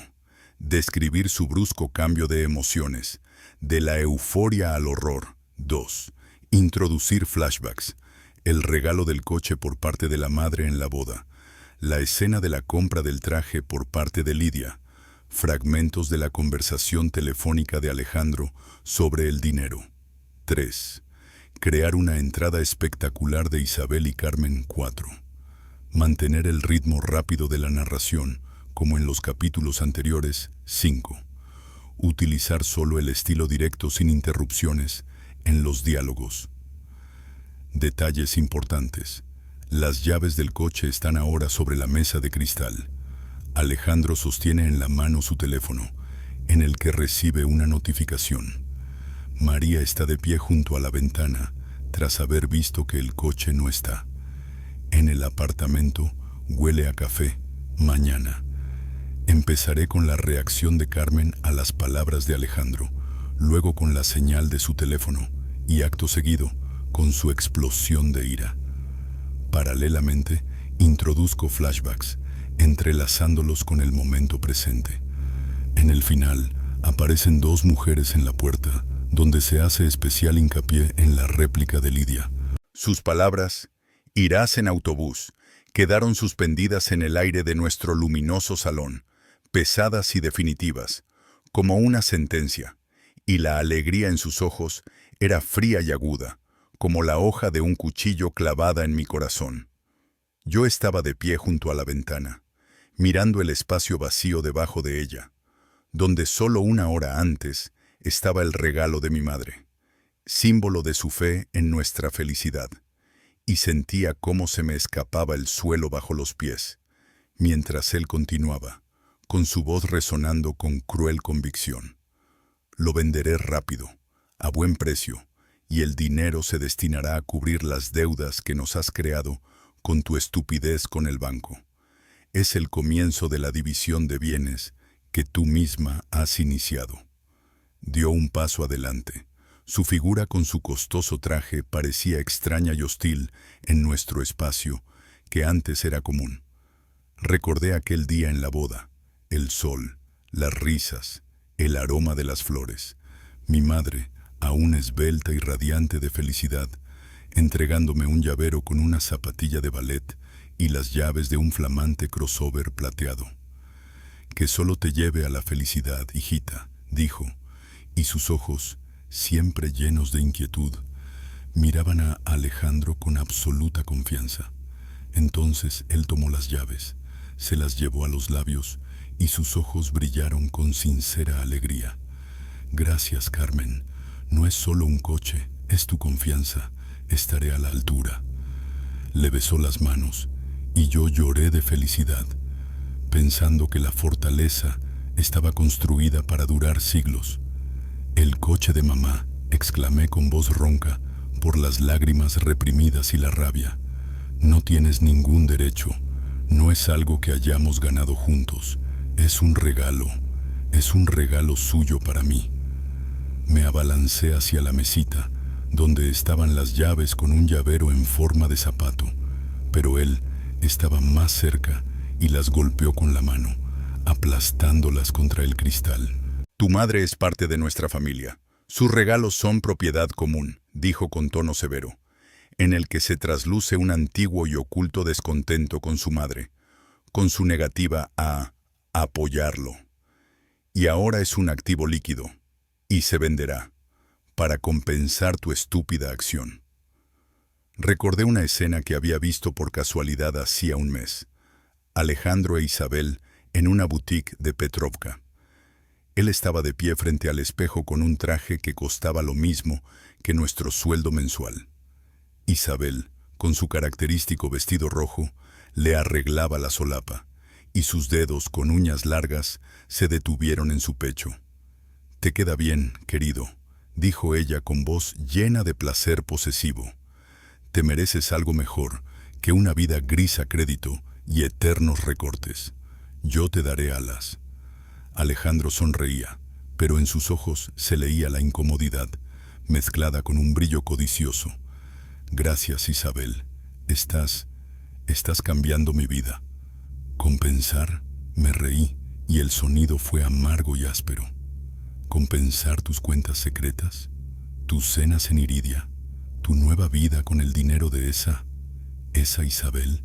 Describir su brusco cambio de emociones, de la euforia al horror. 2. Introducir flashbacks, el regalo del coche por parte de la madre en la boda, la escena de la compra del traje por parte de Lidia, fragmentos de la conversación telefónica de Alejandro sobre el dinero. 3. Crear una entrada espectacular de Isabel y Carmen. 4. Mantener el ritmo rápido de la narración, como en los capítulos anteriores. 5. Utilizar solo el estilo directo sin interrupciones en los diálogos. Detalles importantes. Las llaves del coche están ahora sobre la mesa de cristal. Alejandro sostiene en la mano su teléfono, en el que recibe una notificación. María está de pie junto a la ventana, tras haber visto que el coche no está. En el apartamento huele a café. Mañana. Empezaré con la reacción de Carmen a las palabras de Alejandro, luego con la señal de su teléfono y acto seguido con su explosión de ira. Paralelamente, introduzco flashbacks, entrelazándolos con el momento presente. En el final, aparecen 2 mujeres en la puerta, donde se hace especial hincapié en la réplica de Lidia. Sus palabras, irás en autobús, quedaron suspendidas en el aire de nuestro luminoso salón, pesadas y definitivas, como una sentencia, y la alegría en sus ojos era fría y aguda, como la hoja de un cuchillo clavada en mi corazón. Yo estaba de pie junto a la ventana, mirando el espacio vacío debajo de ella, donde solo una hora antes estaba el regalo de mi madre, símbolo de su fe en nuestra felicidad, y sentía cómo se me escapaba el suelo bajo los pies, mientras él continuaba, con su voz resonando con cruel convicción. Lo venderé rápido, a buen precio, y el dinero se destinará a cubrir las deudas que nos has creado con tu estupidez con el banco. Es el comienzo de la división de bienes que tú misma has iniciado. Dio un paso adelante. Su figura con su costoso traje parecía extraña y hostil en nuestro espacio que antes era común. Recordé aquel día en la boda, el sol, las risas, el aroma de las flores, mi madre, aún esbelta y radiante de felicidad, entregándome un llavero con una zapatilla de ballet y las llaves de un flamante crossover plateado. Que solo te lleve a la felicidad, hijita, dijo, y sus ojos, siempre llenos de inquietud, miraban a Alejandro con absoluta confianza. Entonces él tomó las llaves, se las llevó a los labios y sus ojos brillaron con sincera alegría. Gracias, Carmen. No es solo un coche, es tu confianza. Estaré a la altura. Le besó las manos y yo lloré de felicidad, pensando que la fortaleza estaba construida para durar siglos. El coche de mamá, exclamé con voz ronca, por las lágrimas reprimidas y la rabia. No tienes ningún derecho. No es algo que hayamos ganado juntos. Es un regalo suyo para mí. Me abalancé hacia la mesita, donde estaban las llaves con un llavero en forma de zapato, pero él estaba más cerca y las golpeó con la mano, aplastándolas contra el cristal. Tu madre es parte de nuestra familia. Sus regalos son propiedad común, dijo con tono severo, en el que se trasluce un antiguo y oculto descontento con su madre, con su negativa a apoyarlo. Y ahora es un activo líquido, y se venderá, para compensar tu estúpida acción. Recordé una escena que había visto por casualidad hacía un mes. Alejandro e Isabel en una boutique de Petrovka. Él estaba de pie frente al espejo con un traje que costaba lo mismo que nuestro sueldo mensual. Isabel, con su característico vestido rojo, le arreglaba la solapa, y sus dedos con uñas largas se detuvieron en su pecho. «Te queda bien, querido», dijo ella con voz llena de placer posesivo. «Te mereces algo mejor que una vida gris a crédito y eternos recortes. Yo te daré alas». Alejandro sonreía, pero en sus ojos se leía la incomodidad, mezclada con un brillo codicioso. «Gracias, Isabel. Estás cambiando mi vida». «¿Compensar?», me reí, y el sonido fue amargo y áspero. «¿Compensar tus cuentas secretas? Tus cenas en Iridia, tu nueva vida con el dinero de esa Isabel».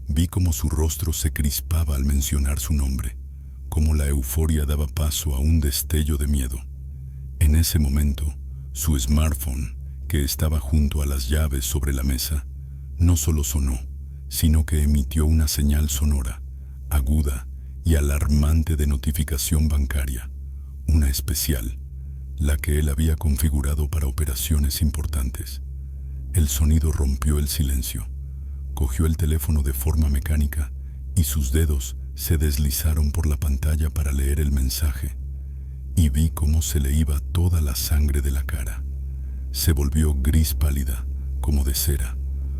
Vi cómo su rostro se crispaba al mencionar su nombre, cómo la euforia daba paso a un destello de miedo. En ese momento, su smartphone, que estaba junto a las llaves sobre la mesa, no solo sonó, sino que emitió una señal sonora, aguda y alarmante de notificación bancaria, una especial, la que él había configurado para operaciones importantes. El sonido rompió el silencio. Cogió el teléfono de forma mecánica y sus dedos se deslizaron por la pantalla para leer el mensaje, y vi cómo se le iba toda la sangre de la cara. Se volvió gris pálida, como de cera.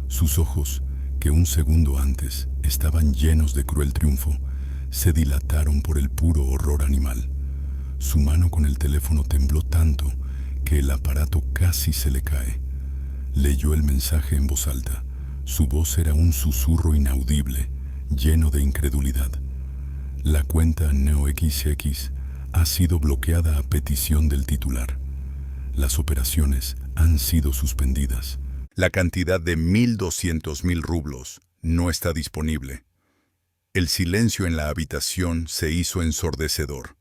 Sus ojos, que un segundo antes estaban llenos de cruel triunfo, se dilataron por el puro horror animal. Su mano con el teléfono tembló tanto que el aparato casi se le cae. Leyó el mensaje en voz alta. Su voz era un susurro inaudible, lleno de incredulidad. «La cuenta NeoXX ha sido bloqueada a petición del titular. Las operaciones han sido suspendidas. La cantidad de 1.200.000 rublos no está disponible». El silencio en la habitación se hizo ensordecedor.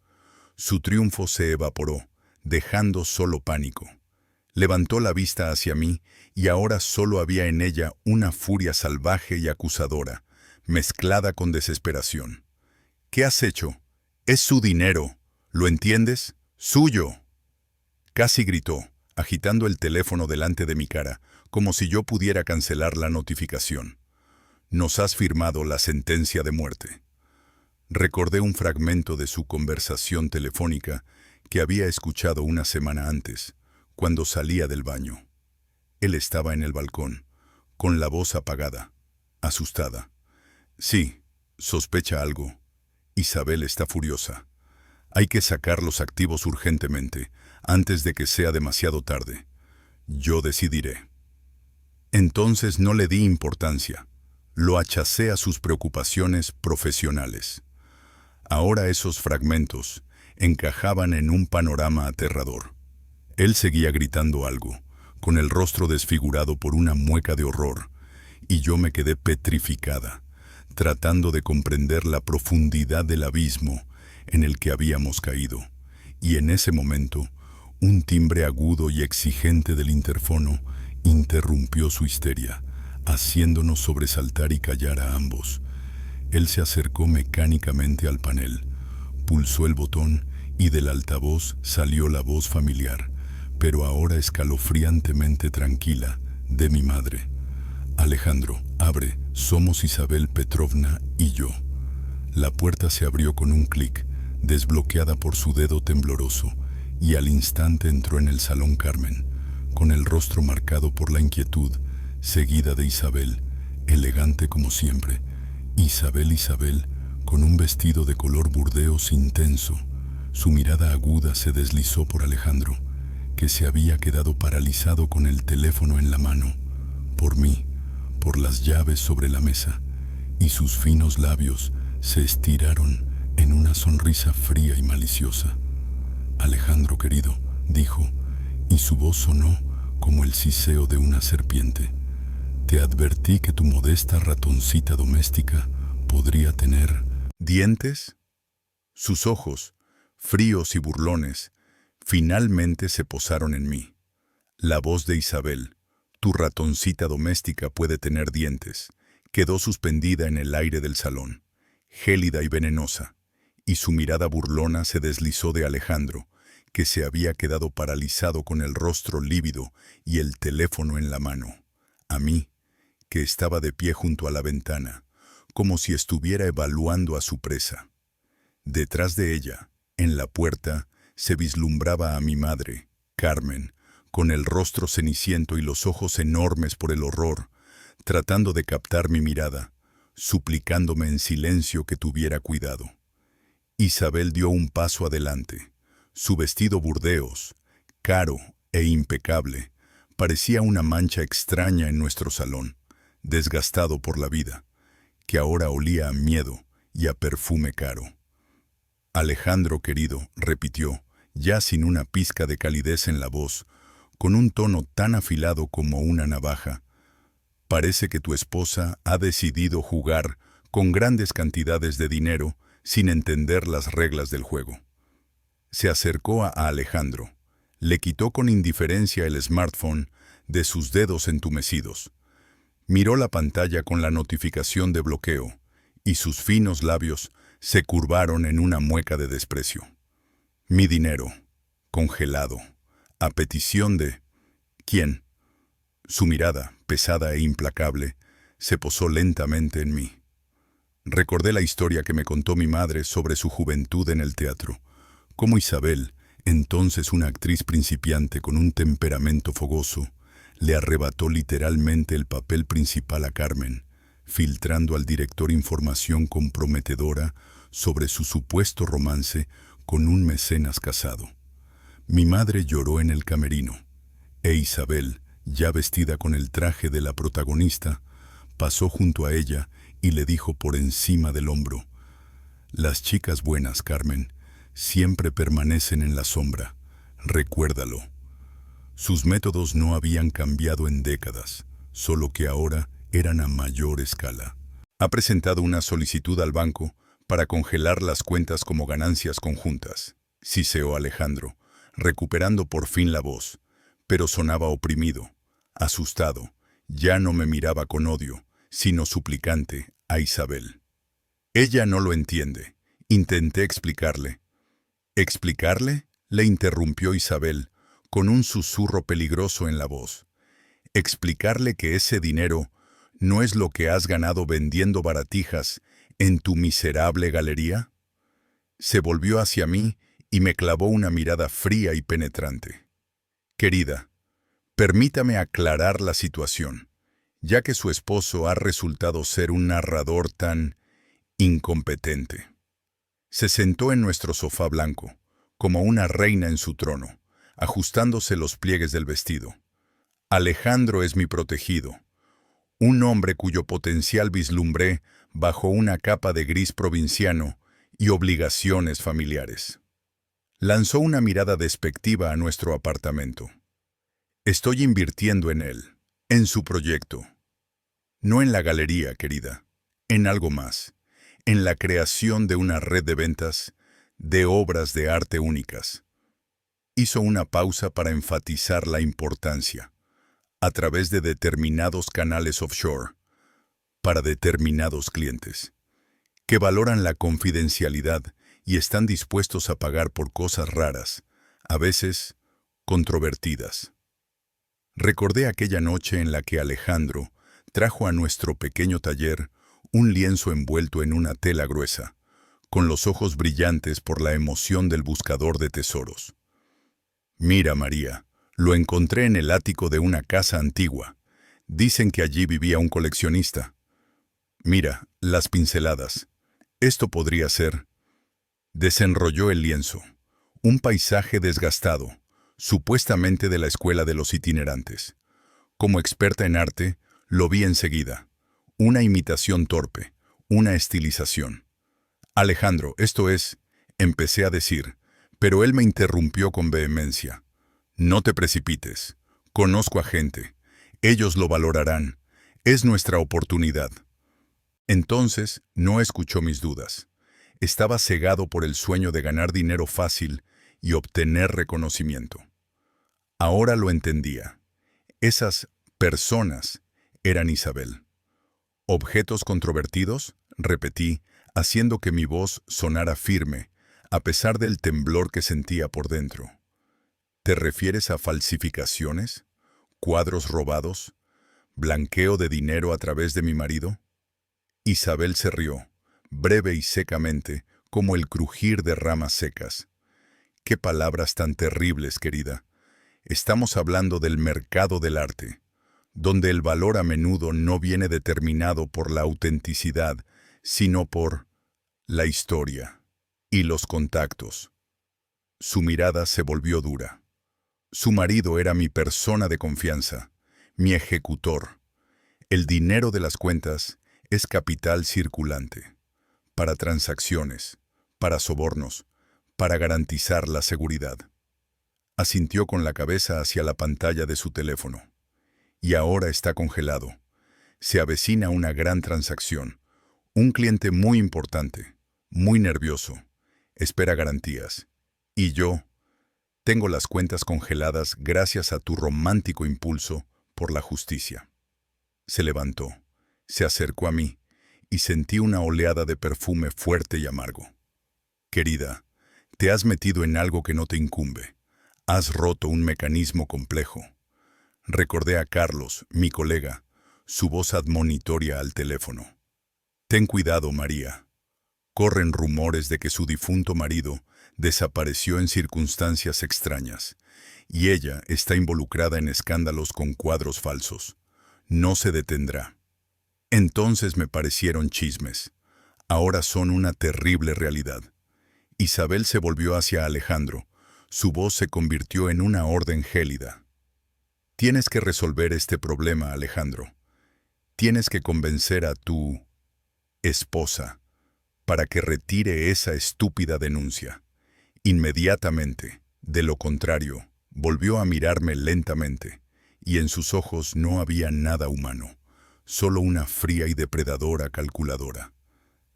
Su triunfo se evaporó, dejando solo pánico. Levantó la vista hacia mí y ahora solo había en ella una furia salvaje y acusadora, mezclada con desesperación. «¿Qué has hecho? Es su dinero. ¿Lo entiendes? ¡Suyo!». Casi gritó, agitando el teléfono delante de mi cara, como si yo pudiera cancelar la notificación. «Nos has firmado la sentencia de muerte». Recordé un fragmento de su conversación telefónica que había escuchado una semana antes, cuando salía del baño. Él estaba en el balcón, con la voz apagada, asustada. «Sí, sospecha algo. Isabel está furiosa. Hay que sacar los activos urgentemente, antes de que sea demasiado tarde. Yo decidiré». Entonces no le di importancia. Lo achacé a sus preocupaciones profesionales. Ahora esos fragmentos encajaban en un panorama aterrador. Él seguía gritando algo, con el rostro desfigurado por una mueca de horror, y yo me quedé petrificada, tratando de comprender la profundidad del abismo en el que habíamos caído. Y en ese momento, un timbre agudo y exigente del interfono interrumpió su histeria, haciéndonos sobresaltar y callar a ambos. Él se acercó mecánicamente al panel, pulsó el botón y del altavoz salió la voz familiar, pero ahora escalofriantemente tranquila, de mi madre. «Alejandro, abre, somos Isabel Petrovna y yo». La puerta se abrió con un clic, desbloqueada por su dedo tembloroso, y al instante entró en el salón Carmen, con el rostro marcado por la inquietud, seguida de Isabel, elegante como siempre. Isabel, con un vestido de color burdeos intenso. Su mirada aguda se deslizó por Alejandro, que se había quedado paralizado con el teléfono en la mano, por mí, por las llaves sobre la mesa, y sus finos labios se estiraron en una sonrisa fría y maliciosa. «Alejandro, querido», dijo, y su voz sonó como el siseo de una serpiente. «Te advertí que tu modesta ratoncita doméstica podría tener...» ¿Dientes? Sus ojos, fríos y burlones, finalmente se posaron en mí. La voz de Isabel, tu ratoncita doméstica puede tener dientes, quedó suspendida en el aire del salón, gélida y venenosa, y su mirada burlona se deslizó de Alejandro, que se había quedado paralizado con el rostro lívido y el teléfono en la mano, a mí, que estaba de pie junto a la ventana, como si estuviera evaluando a su presa. Detrás de ella, en la puerta, se vislumbraba a mi madre, Carmen, con el rostro ceniciento y los ojos enormes por el horror, tratando de captar mi mirada, suplicándome en silencio que tuviera cuidado. Isabel dio un paso adelante. Su vestido burdeos, caro e impecable, parecía una mancha extraña en nuestro salón, desgastado por la vida, que ahora olía a miedo y a perfume caro. «Alejandro, querido», repitió, ya sin una pizca de calidez en la voz, con un tono tan afilado como una navaja, «parece que tu esposa ha decidido jugar con grandes cantidades de dinero sin entender las reglas del juego». Se acercó a Alejandro, le quitó con indiferencia el smartphone de sus dedos entumecidos. Miró la pantalla con la notificación de bloqueo, y sus finos labios se curvaron en una mueca de desprecio. Mi dinero, congelado, a petición de... ¿Quién? Su mirada, pesada e implacable, se posó lentamente en mí. Recordé la historia que me contó mi madre sobre su juventud en el teatro, cómo Isabel, entonces una actriz principiante con un temperamento fogoso, le arrebató literalmente el papel principal a Carmen, filtrando al director información comprometedora sobre su supuesto romance con un mecenas casado. Mi madre lloró en el camerino, e Isabel, ya vestida con el traje de la protagonista, pasó junto a ella y le dijo por encima del hombro: «Las chicas buenas, Carmen, siempre permanecen en la sombra, recuérdalo». Sus métodos no habían cambiado en décadas, solo que ahora eran a mayor escala. «Ha presentado una solicitud al banco para congelar las cuentas como ganancias conjuntas», siseó Alejandro, recuperando por fin la voz, pero sonaba oprimido, asustado. Ya no me miraba con odio, sino suplicante, a Isabel. «Ella no lo entiende», intenté explicarle. «¿Explicarle?», le interrumpió Isabel, con un susurro peligroso en la voz. «¿Explicarle que ese dinero no es lo que has ganado vendiendo baratijas en tu miserable galería?» Se volvió hacia mí y me clavó una mirada fría y penetrante. «Querida, permítame aclarar la situación, ya que su esposo ha resultado ser un narrador tan incompetente». Se sentó en nuestro sofá blanco, como una reina en su trono, ajustándose los pliegues del vestido. «Alejandro es mi protegido, un hombre cuyo potencial vislumbré bajo una capa de gris provinciano y obligaciones familiares». Lanzó una mirada despectiva a nuestro apartamento. «Estoy invirtiendo en él, en su proyecto. No en la galería, querida, en algo más, en la creación de una red de ventas de obras de arte únicas». Hizo una pausa para enfatizar la importancia, a través de determinados canales offshore, para determinados clientes, que valoran la confidencialidad y están dispuestos a pagar por cosas raras, a veces controvertidas. Recordé aquella noche en la que Alejandro trajo a nuestro pequeño taller un lienzo envuelto en una tela gruesa, con los ojos brillantes por la emoción del buscador de tesoros. «Mira, María, lo encontré en el ático de una casa antigua. Dicen que allí vivía un coleccionista. Mira, las pinceladas. Esto podría ser». Desenrolló el lienzo. Un paisaje desgastado, supuestamente de la escuela de los itinerantes. Como experta en arte, lo vi enseguida. Una imitación torpe, una estilización. Alejandro, esto es, empecé a decir, pero él me interrumpió con vehemencia. No te precipites. Conozco a gente. Ellos lo valorarán. Es nuestra oportunidad. Entonces, no escuchó mis dudas. Estaba cegado por el sueño de ganar dinero fácil y obtener reconocimiento. Ahora lo entendía. Esas personas eran Isabel. ¿Objetos controvertidos?, repetí, haciendo que mi voz sonara firme, a pesar del temblor que sentía por dentro. ¿Te refieres a falsificaciones? ¿Cuadros robados? ¿Blanqueo de dinero a través de mi marido? Isabel se rió, breve y secamente, como el crujir de ramas secas. ¡Qué palabras tan terribles, querida! Estamos hablando del mercado del arte, donde el valor a menudo no viene determinado por la autenticidad, sino por la historia y los contactos. Su mirada se volvió dura. Su marido era mi persona de confianza, mi ejecutor. El dinero de las cuentas es capital circulante, para transacciones, para sobornos, para garantizar la seguridad. Asintió con la cabeza hacia la pantalla de su teléfono. Y ahora está congelado. Se avecina una gran transacción. Un cliente muy importante, muy nervioso. Espera garantías. Y yo tengo las cuentas congeladas gracias a tu romántico impulso por la justicia. Se levantó, se acercó a mí y sentí una oleada de perfume fuerte y amargo. Querida, te has metido en algo que no te incumbe. Has roto un mecanismo complejo. Recordé a Carlos, mi colega, su voz admonitoria al teléfono. Ten cuidado, María. Corren rumores de que su difunto marido desapareció en circunstancias extrañas, y ella está involucrada en escándalos con cuadros falsos. No se detendrá. Entonces me parecieron chismes. Ahora son una terrible realidad. Isabel se volvió hacia Alejandro. Su voz se convirtió en una orden gélida. Tienes que resolver este problema, Alejandro. Tienes que convencer a tu esposa para que retire esa estúpida denuncia. Inmediatamente, de lo contrario, volvió a mirarme lentamente, y en sus ojos no había nada humano, solo una fría y depredadora calculadora.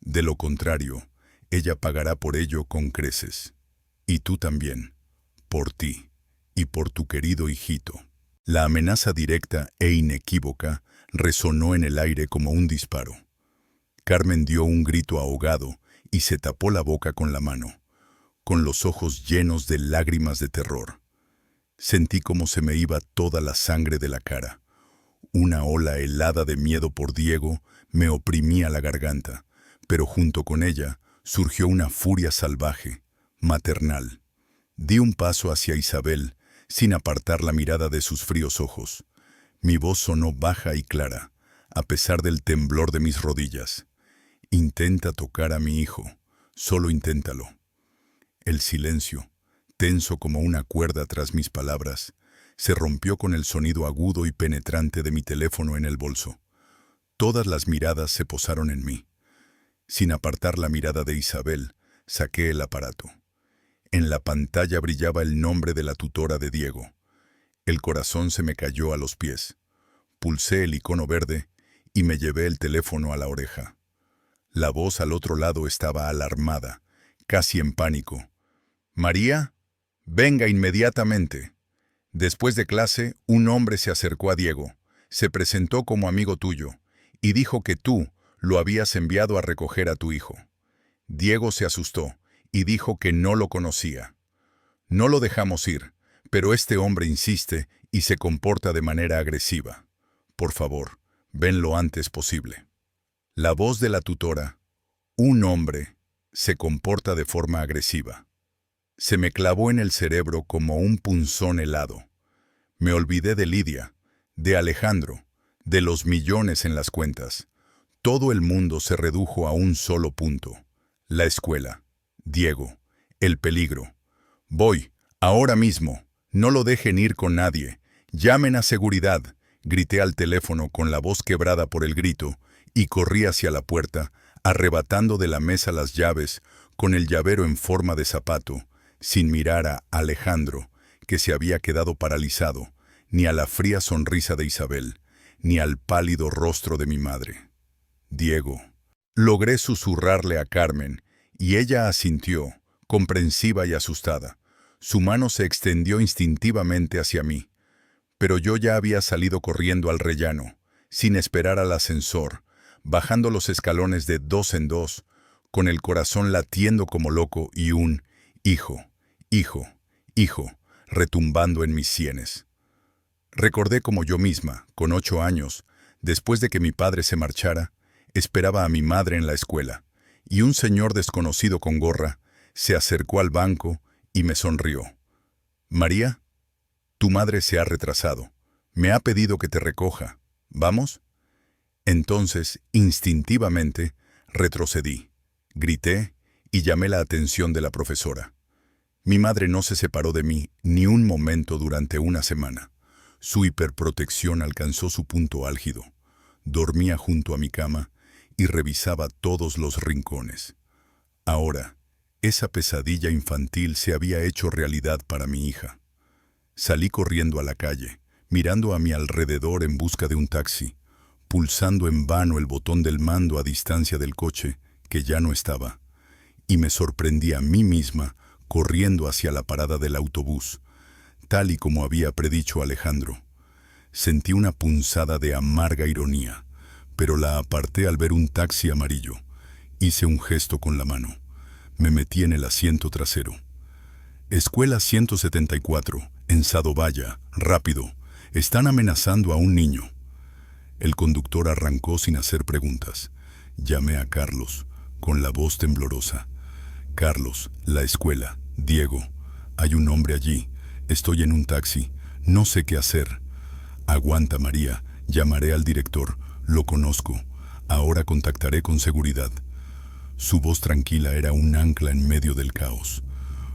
De lo contrario, ella pagará por ello con creces. Y tú también, por ti y por tu querido hijito. La amenaza directa e inequívoca resonó en el aire como un disparo. Carmen dio un grito ahogado y se tapó la boca con la mano, con los ojos llenos de lágrimas de terror. Sentí como se me iba toda la sangre de la cara. Una ola helada de miedo por Diego me oprimía la garganta, pero junto con ella surgió una furia salvaje, maternal. Di un paso hacia Isabel, sin apartar la mirada de sus fríos ojos. Mi voz sonó baja y clara, a pesar del temblor de mis rodillas. Intenta tocar a mi hijo, solo inténtalo. El silencio, tenso como una cuerda tras mis palabras, se rompió con el sonido agudo y penetrante de mi teléfono en el bolso. Todas las miradas se posaron en mí. Sin apartar la mirada de Isabel, saqué el aparato. En la pantalla brillaba el nombre de la tutora de Diego. El corazón se me cayó a los pies. Pulsé el icono verde y me llevé el teléfono a la oreja. La voz al otro lado estaba alarmada, casi en pánico. «María, venga inmediatamente». Después de clase, un hombre se acercó a Diego, se presentó como amigo tuyo y dijo que tú lo habías enviado a recoger a tu hijo. Diego se asustó y dijo que no lo conocía. No lo dejamos ir, pero este hombre insiste y se comporta de manera agresiva. Por favor, ven lo antes posible. La voz de la tutora, un hombre, se comporta de forma agresiva. Se me clavó en el cerebro como un punzón helado. Me olvidé de Lidia, de Alejandro, de los millones en las cuentas. Todo el mundo se redujo a un solo punto: la escuela, Diego, el peligro. Voy, ahora mismo, No lo dejen ir con nadie. Llamen a seguridad, grité al teléfono con la voz quebrada por el grito, y corrí hacia la puerta, arrebatando de la mesa las llaves, con el llavero en forma de zapato, sin mirar a Alejandro, que se había quedado paralizado, ni a la fría sonrisa de Isabel, ni al pálido rostro de mi madre. Diego. Logré susurrarle a Carmen, y ella asintió, comprensiva y asustada. Su mano se extendió instintivamente hacia mí, pero yo ya había salido corriendo al rellano, sin esperar al ascensor, bajando los escalones de 2 en 2, con el corazón latiendo como loco y un hijo, hijo, hijo, retumbando en mis sienes. Recordé como yo misma, con 8 años, después de que mi padre se marchara, esperaba a mi madre en la escuela, y un señor desconocido con gorra se acercó al banco y me sonrió. «María, tu madre se ha retrasado. Me ha pedido que te recoja. ¿Vamos?» Entonces, instintivamente, retrocedí, grité y llamé la atención de la profesora. Mi madre no se separó de mí ni un momento durante una semana. Su hiperprotección alcanzó su punto álgido. Dormía junto a mi cama y revisaba todos los rincones. Ahora, esa pesadilla infantil se había hecho realidad para mi hija. Salí corriendo a la calle, mirando a mi alrededor en busca de un taxi, pulsando en vano el botón del mando a distancia del coche, que ya no estaba, y me sorprendí a mí misma corriendo hacia la parada del autobús, tal y como había predicho Alejandro. Sentí una punzada de amarga ironía, pero la aparté al ver un taxi amarillo. Hice un gesto con la mano. Me metí en el asiento trasero. Escuela 174, en Sadovaya, rápido. Están amenazando a un niño. El conductor arrancó sin hacer preguntas. Llamé a Carlos, con la voz temblorosa. Carlos, la escuela. Diego, hay un hombre allí. Estoy en un taxi. No sé qué hacer. Aguanta, María. Llamaré al director. Lo conozco. Ahora contactaré con seguridad. Su voz tranquila era un ancla en medio del caos.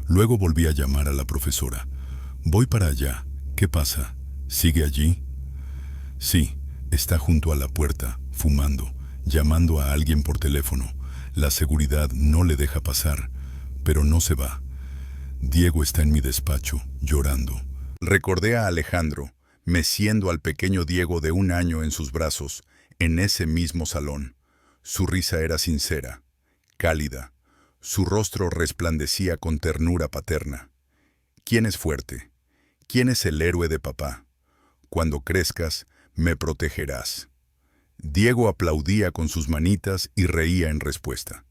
Luego volví a llamar a la profesora. Voy para allá. ¿Qué pasa? ¿Sigue allí? Sí, está junto a la puerta, fumando, llamando a alguien por teléfono. La seguridad no le deja pasar, pero no se va. Diego está en mi despacho, llorando. Recordé a Alejandro, meciendo al pequeño Diego de 1 año en sus brazos, en ese mismo salón. Su risa era sincera, cálida. Su rostro resplandecía con ternura paterna. ¿Quién es fuerte? ¿Quién es el héroe de papá? Cuando crezcas, me protegerás. Diego aplaudía con sus manitas y reía en respuesta.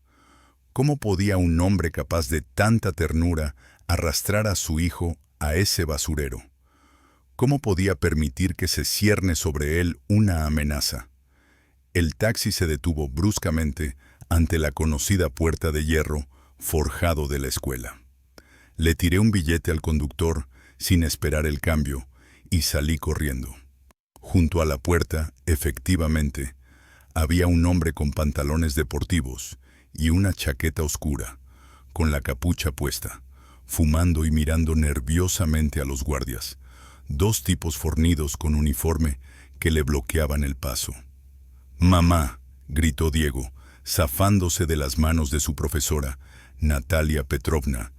¿Cómo podía un hombre capaz de tanta ternura arrastrar a su hijo a ese basurero? ¿Cómo podía permitir que se cierne sobre él una amenaza? El taxi se detuvo bruscamente ante la conocida puerta de hierro forjado de la escuela. Le tiré un billete al conductor sin esperar el cambio y salí corriendo. Junto a la puerta, efectivamente, había un hombre con pantalones deportivos y una chaqueta oscura, con la capucha puesta, fumando y mirando nerviosamente a los guardias, 2 tipos fornidos con uniforme que le bloqueaban el paso. «Mamá», gritó Diego, zafándose de las manos de su profesora, Natalia Petrovna,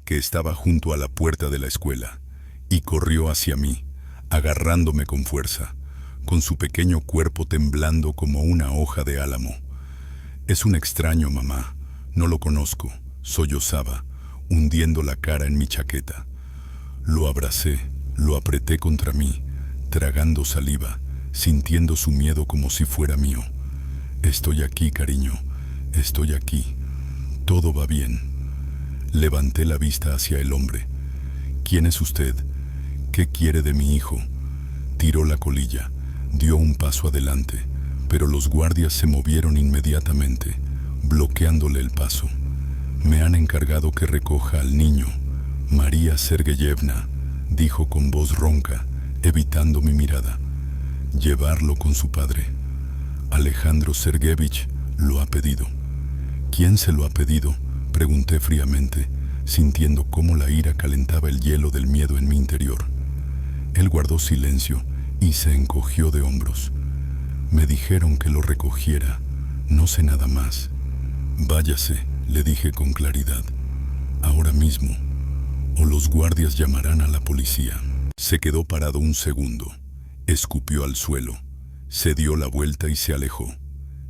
que estaba junto a la puerta de la escuela, y corrió hacia mí, agarrándome con fuerza, con su pequeño cuerpo temblando como una hoja de álamo. «Es un extraño, mamá. No lo conozco», sollozaba, hundiendo la cara en mi chaqueta. Lo abracé, lo apreté contra mí, tragando saliva, sintiendo su miedo como si fuera mío. «Estoy aquí, cariño. Estoy aquí. Todo va bien». Levanté la vista hacia el hombre. «¿Quién es usted? ¿Qué quiere de mi hijo?» Tiró la colilla, dio un paso adelante, pero los guardias se movieron inmediatamente, bloqueándole el paso. «Me han encargado que recoja al niño, María Sergeyevna», dijo con voz ronca, evitando mi mirada. «Llevarlo con su padre. Alejandro Sergeyevich lo ha pedido». «¿Quién se lo ha pedido?», pregunté fríamente, sintiendo cómo la ira calentaba el hielo del miedo en mi interior. Él guardó silencio y se encogió de hombros. Me dijeron que lo recogiera, no sé nada más. Váyase, le dije con claridad, ahora mismo, o los guardias llamarán a la policía. Se quedó parado un segundo, escupió al suelo, se dio la vuelta y se alejó,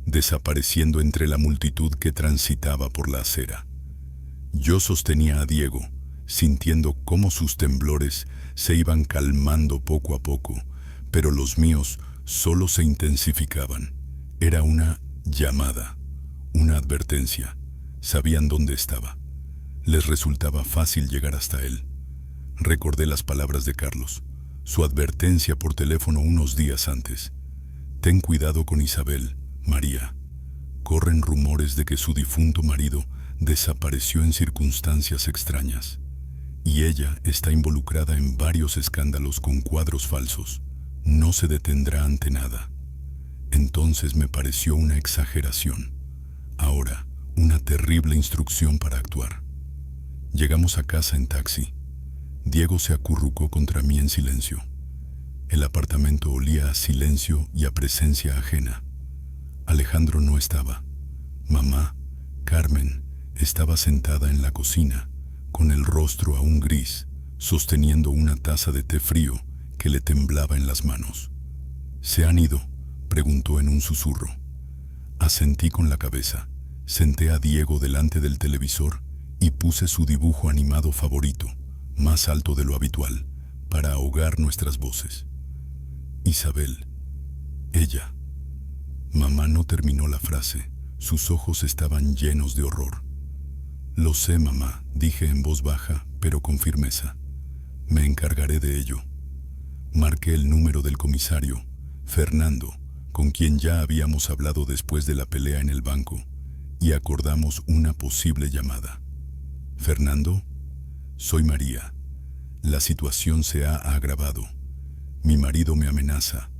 desapareciendo entre la multitud que transitaba por la acera. Yo sostenía a Diego, sintiendo cómo sus temblores se iban calmando poco a poco, pero los míos solo se intensificaban. Era una llamada, una advertencia. Sabían dónde estaba. Les resultaba fácil llegar hasta él. Recordé las palabras de Carlos, su advertencia por teléfono unos días antes. Ten cuidado con Isabel, María. Corren rumores de que su difunto marido desapareció en circunstancias extrañas, y ella está involucrada en varios escándalos con cuadros falsos. No se detendrá ante nada. Entonces me pareció una exageración. Ahora, una terrible instrucción para actuar. Llegamos a casa en taxi. Diego se acurrucó contra mí en silencio. El apartamento olía a silencio y a presencia ajena. Alejandro no estaba. Mamá, Carmen, estaba sentada en la cocina, con el rostro aún gris, sosteniendo una taza de té frío que le temblaba en las manos. ¿Se han ido?, preguntó en un susurro. Asentí con la cabeza. Senté a Diego delante del televisor y puse su dibujo animado favorito, más alto de lo habitual, para ahogar nuestras voces. Isabel. Ella. Mamá no terminó la frase. Sus ojos estaban llenos de horror. Lo sé, mamá, dije en voz baja, pero con firmeza. Me encargaré de ello. Marqué el número del comisario, Fernando, con quien ya habíamos hablado después de la pelea en el banco, y acordamos una posible llamada. Fernando, soy María. La situación se ha agravado. Mi marido me amenaza.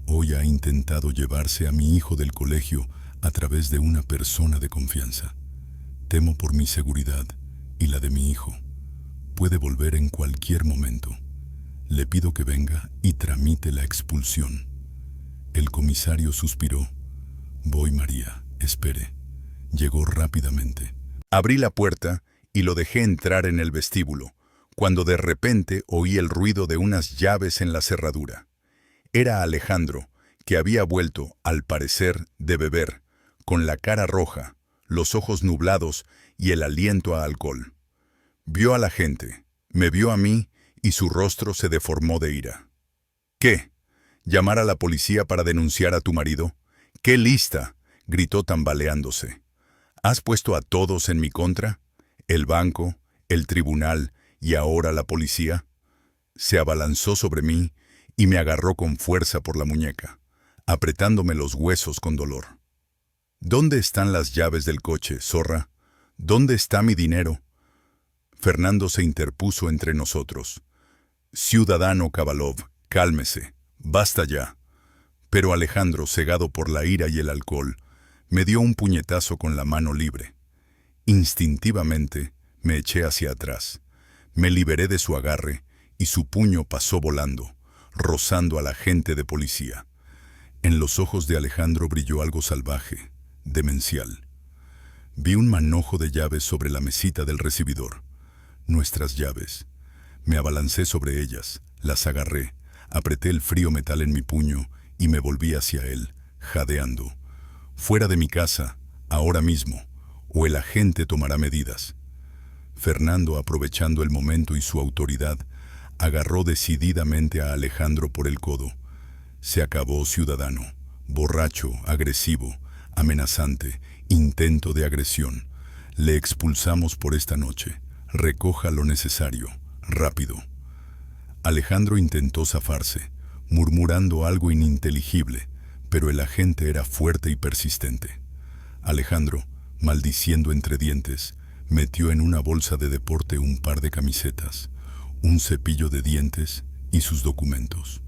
Hoy ha intentado llevarse a mi hijo del colegio a través de una persona de confianza. Temo por mi seguridad y la de mi hijo. Puede volver en cualquier momento. Le pido que venga y tramite la expulsión. El comisario suspiró. Voy, María, espere. Llegó rápidamente. Abrí la puerta y lo dejé entrar en el vestíbulo, cuando de repente oí el ruido de unas llaves en la cerradura. Era Alejandro, que había vuelto, al parecer, de beber, con la cara roja, los ojos nublados y el aliento a alcohol. Vio a la gente, me vio a mí y su rostro se deformó de ira. ¿Qué? ¿Llamar a la policía para denunciar a tu marido? ¡Qué lista!, gritó tambaleándose. ¿Has puesto a todos en mi contra? ¿El banco, el tribunal y ahora la policía? Se abalanzó sobre mí y me agarró con fuerza por la muñeca, apretándome los huesos con dolor. ¿Dónde están las llaves del coche, zorra? ¿Dónde está mi dinero? Fernando se interpuso entre nosotros. Ciudadano Kavalov, cálmese, basta ya. Pero Alejandro, cegado por la ira y el alcohol, me dio un puñetazo con la mano libre. Instintivamente me eché hacia atrás. Me liberé de su agarre y su puño pasó volando, rozando al agente de policía. En los ojos de Alejandro brilló algo salvaje, demencial. Vi un manojo de llaves sobre la mesita del recibidor. Nuestras llaves. Me abalancé sobre ellas, las agarré, apreté el frío metal en mi puño y me volví hacia él, jadeando. Fuera de mi casa, ahora mismo, o el agente tomará medidas. Fernando, aprovechando el momento y su autoridad, agarró decididamente a Alejandro por el codo. Se acabó, ciudadano. Borracho, agresivo, amenazante, intento de agresión. Le expulsamos por esta noche. Recoja lo necesario, rápido. Alejandro intentó zafarse, murmurando algo ininteligible, pero el agente era fuerte y persistente. Alejandro, maldiciendo entre dientes, metió en una bolsa de deporte un par de camisetas, un cepillo de dientes y sus documentos.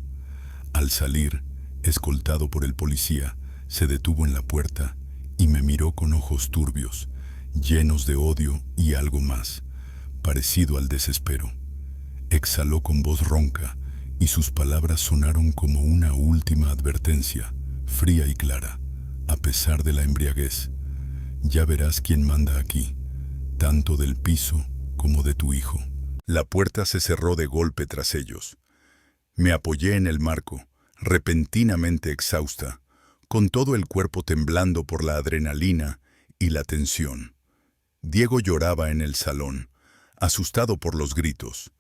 Al salir, escoltado por el policía, se detuvo en la puerta y me miró con ojos turbios, llenos de odio y algo más. parecido al desespero. Exhaló con voz ronca y sus palabras sonaron como una última advertencia, fría y clara, a pesar de la embriaguez. Ya verás quién manda aquí, tanto del piso como de tu hijo. La puerta se cerró de golpe tras ellos. Me apoyé en el marco, repentinamente exhausta, con todo el cuerpo temblando por la adrenalina y la tensión. Diego lloraba en el salón, asustado por los gritos.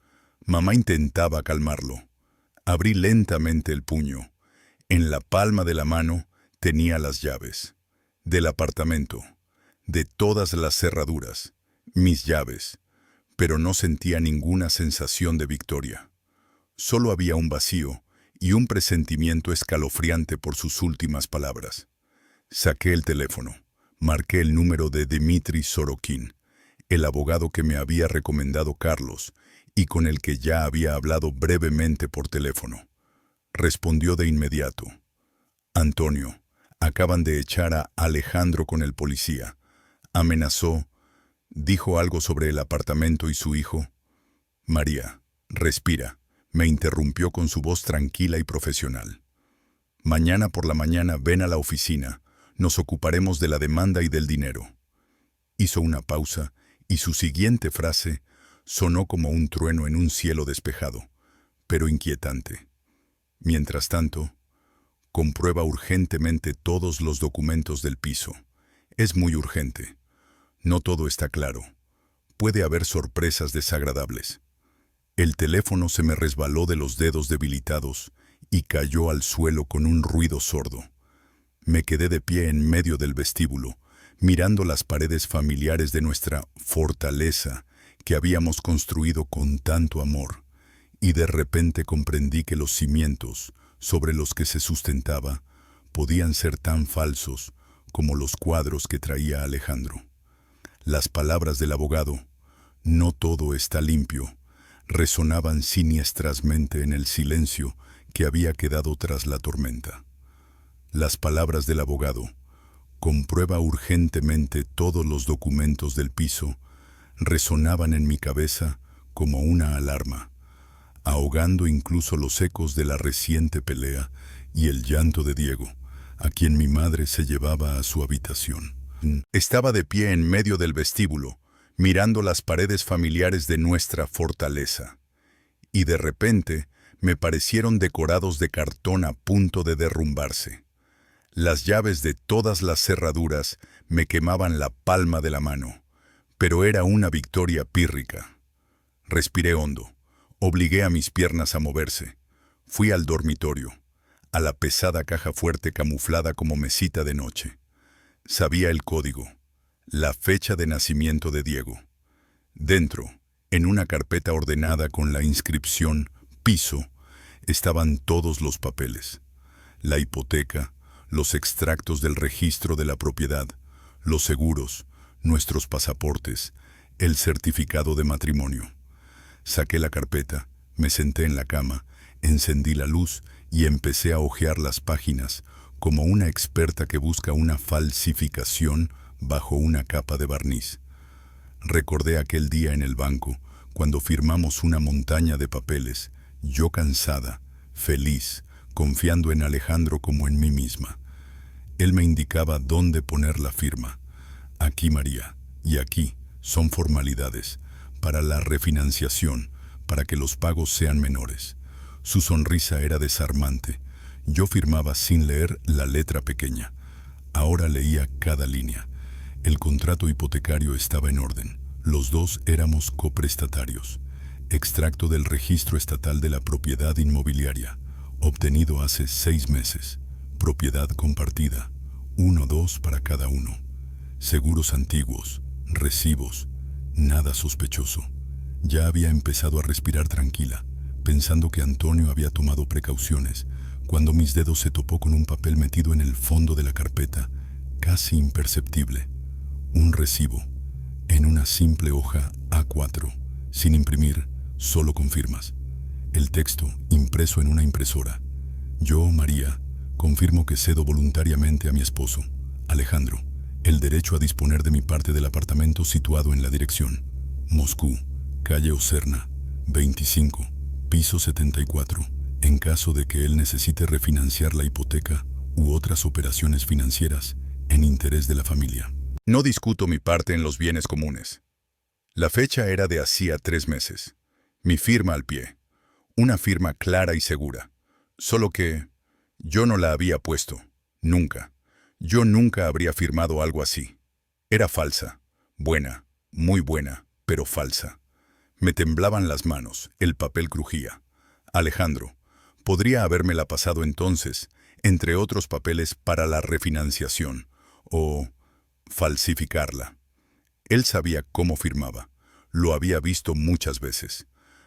Mamá intentaba calmarlo. Abrí lentamente el puño. En la palma de la mano tenía las llaves. Del apartamento. De todas las cerraduras. Mis llaves. Pero no sentía ninguna sensación de victoria. Solo había un vacío y un presentimiento escalofriante por sus últimas palabras. Saqué el teléfono. Marqué el número de Dmitry Sorokin, el abogado que me había recomendado Carlos y con el que ya había hablado brevemente por teléfono. Respondió de inmediato. Antonio, acaban de echar a Alejandro con el policía. Amenazó. Dijo algo sobre el apartamento y su hijo. María, respira, me interrumpió con su voz tranquila y profesional. Mañana por la mañana ven a la oficina. Nos ocuparemos de la demanda y del dinero. Hizo una pausa y su siguiente frase sonó como un trueno en un cielo despejado, pero inquietante. Mientras tanto, comprueba urgentemente todos los documentos del piso. Es muy urgente. No todo está claro. Puede haber sorpresas desagradables. El teléfono se me resbaló de los dedos debilitados y cayó al suelo con un ruido sordo. Me quedé de pie en medio del vestíbulo, mirando las paredes familiares de nuestra fortaleza que habíamos construido con tanto amor, y de repente comprendí que los cimientos sobre los que se sustentaba podían ser tan falsos como los cuadros que traía Alejandro. Las palabras del abogado, "No todo está limpio", resonaban siniestramente en el silencio que había quedado tras la tormenta. Las palabras del abogado, "Comprueba urgentemente todos los documentos del piso", resonaban en mi cabeza como una alarma, ahogando incluso los ecos de la reciente pelea y el llanto de Diego, a quien mi madre se llevaba a su habitación. Estaba de pie en medio del vestíbulo, mirando las paredes familiares de nuestra fortaleza, y de repente me parecieron decorados de cartón a punto de derrumbarse. Las llaves de todas las cerraduras me quemaban la palma de la mano, pero era una victoria pírrica. Respiré hondo, obligué a mis piernas a moverse. Fui al dormitorio, a la pesada caja fuerte camuflada como mesita de noche. Sabía el código, la fecha de nacimiento de Diego. Dentro, en una carpeta ordenada con la inscripción "Piso", estaban todos los papeles. La hipoteca, los extractos del registro de la propiedad, los seguros, nuestros pasaportes, el certificado de matrimonio. Saqué la carpeta, me senté en la cama, encendí la luz y empecé a hojear las páginas como una experta que busca una falsificación bajo una capa de barniz. Recordé aquel día en el banco, cuando firmamos una montaña de papeles, yo cansada, feliz, confiando en Alejandro como en mí misma. Él me indicaba dónde poner la firma. Aquí, María, y aquí son formalidades, para la refinanciación, para que los pagos sean menores. Su sonrisa era desarmante. Yo firmaba sin leer la letra pequeña. Ahora leía cada línea. El contrato hipotecario estaba en orden. Los dos éramos coprestatarios. Extracto del registro estatal de la propiedad inmobiliaria, obtenido hace 6 meses. Propiedad compartida, 1-2 para cada uno. Seguros antiguos, recibos, nada sospechoso. Ya había empezado a respirar tranquila, pensando que Antonio había tomado precauciones, cuando mis dedos se topó con un papel metido en el fondo de la carpeta, casi imperceptible. Un recibo, en una simple hoja A4, sin imprimir, solo con firmas. El texto, impreso en una impresora. Yo, María, confirmo que cedo voluntariamente a mi esposo, Alejandro, el derecho a disponer de mi parte del apartamento situado en la dirección Moscú, calle Ocerna, 25, piso 74, en caso de que él necesite refinanciar la hipoteca u otras operaciones financieras en interés de la familia. No discuto mi parte en los bienes comunes. La fecha era de hacía 3 meses. Mi firma al pie. Una firma clara y segura. Solo que yo no la había puesto. Nunca. Yo nunca habría firmado algo así. Era falsa. Buena. Muy buena, pero falsa. Me temblaban las manos. El papel crujía. Alejandro, podría habérmela pasado entonces, entre otros papeles para la refinanciación, o falsificarla. Él sabía cómo firmaba. Lo había visto muchas veces.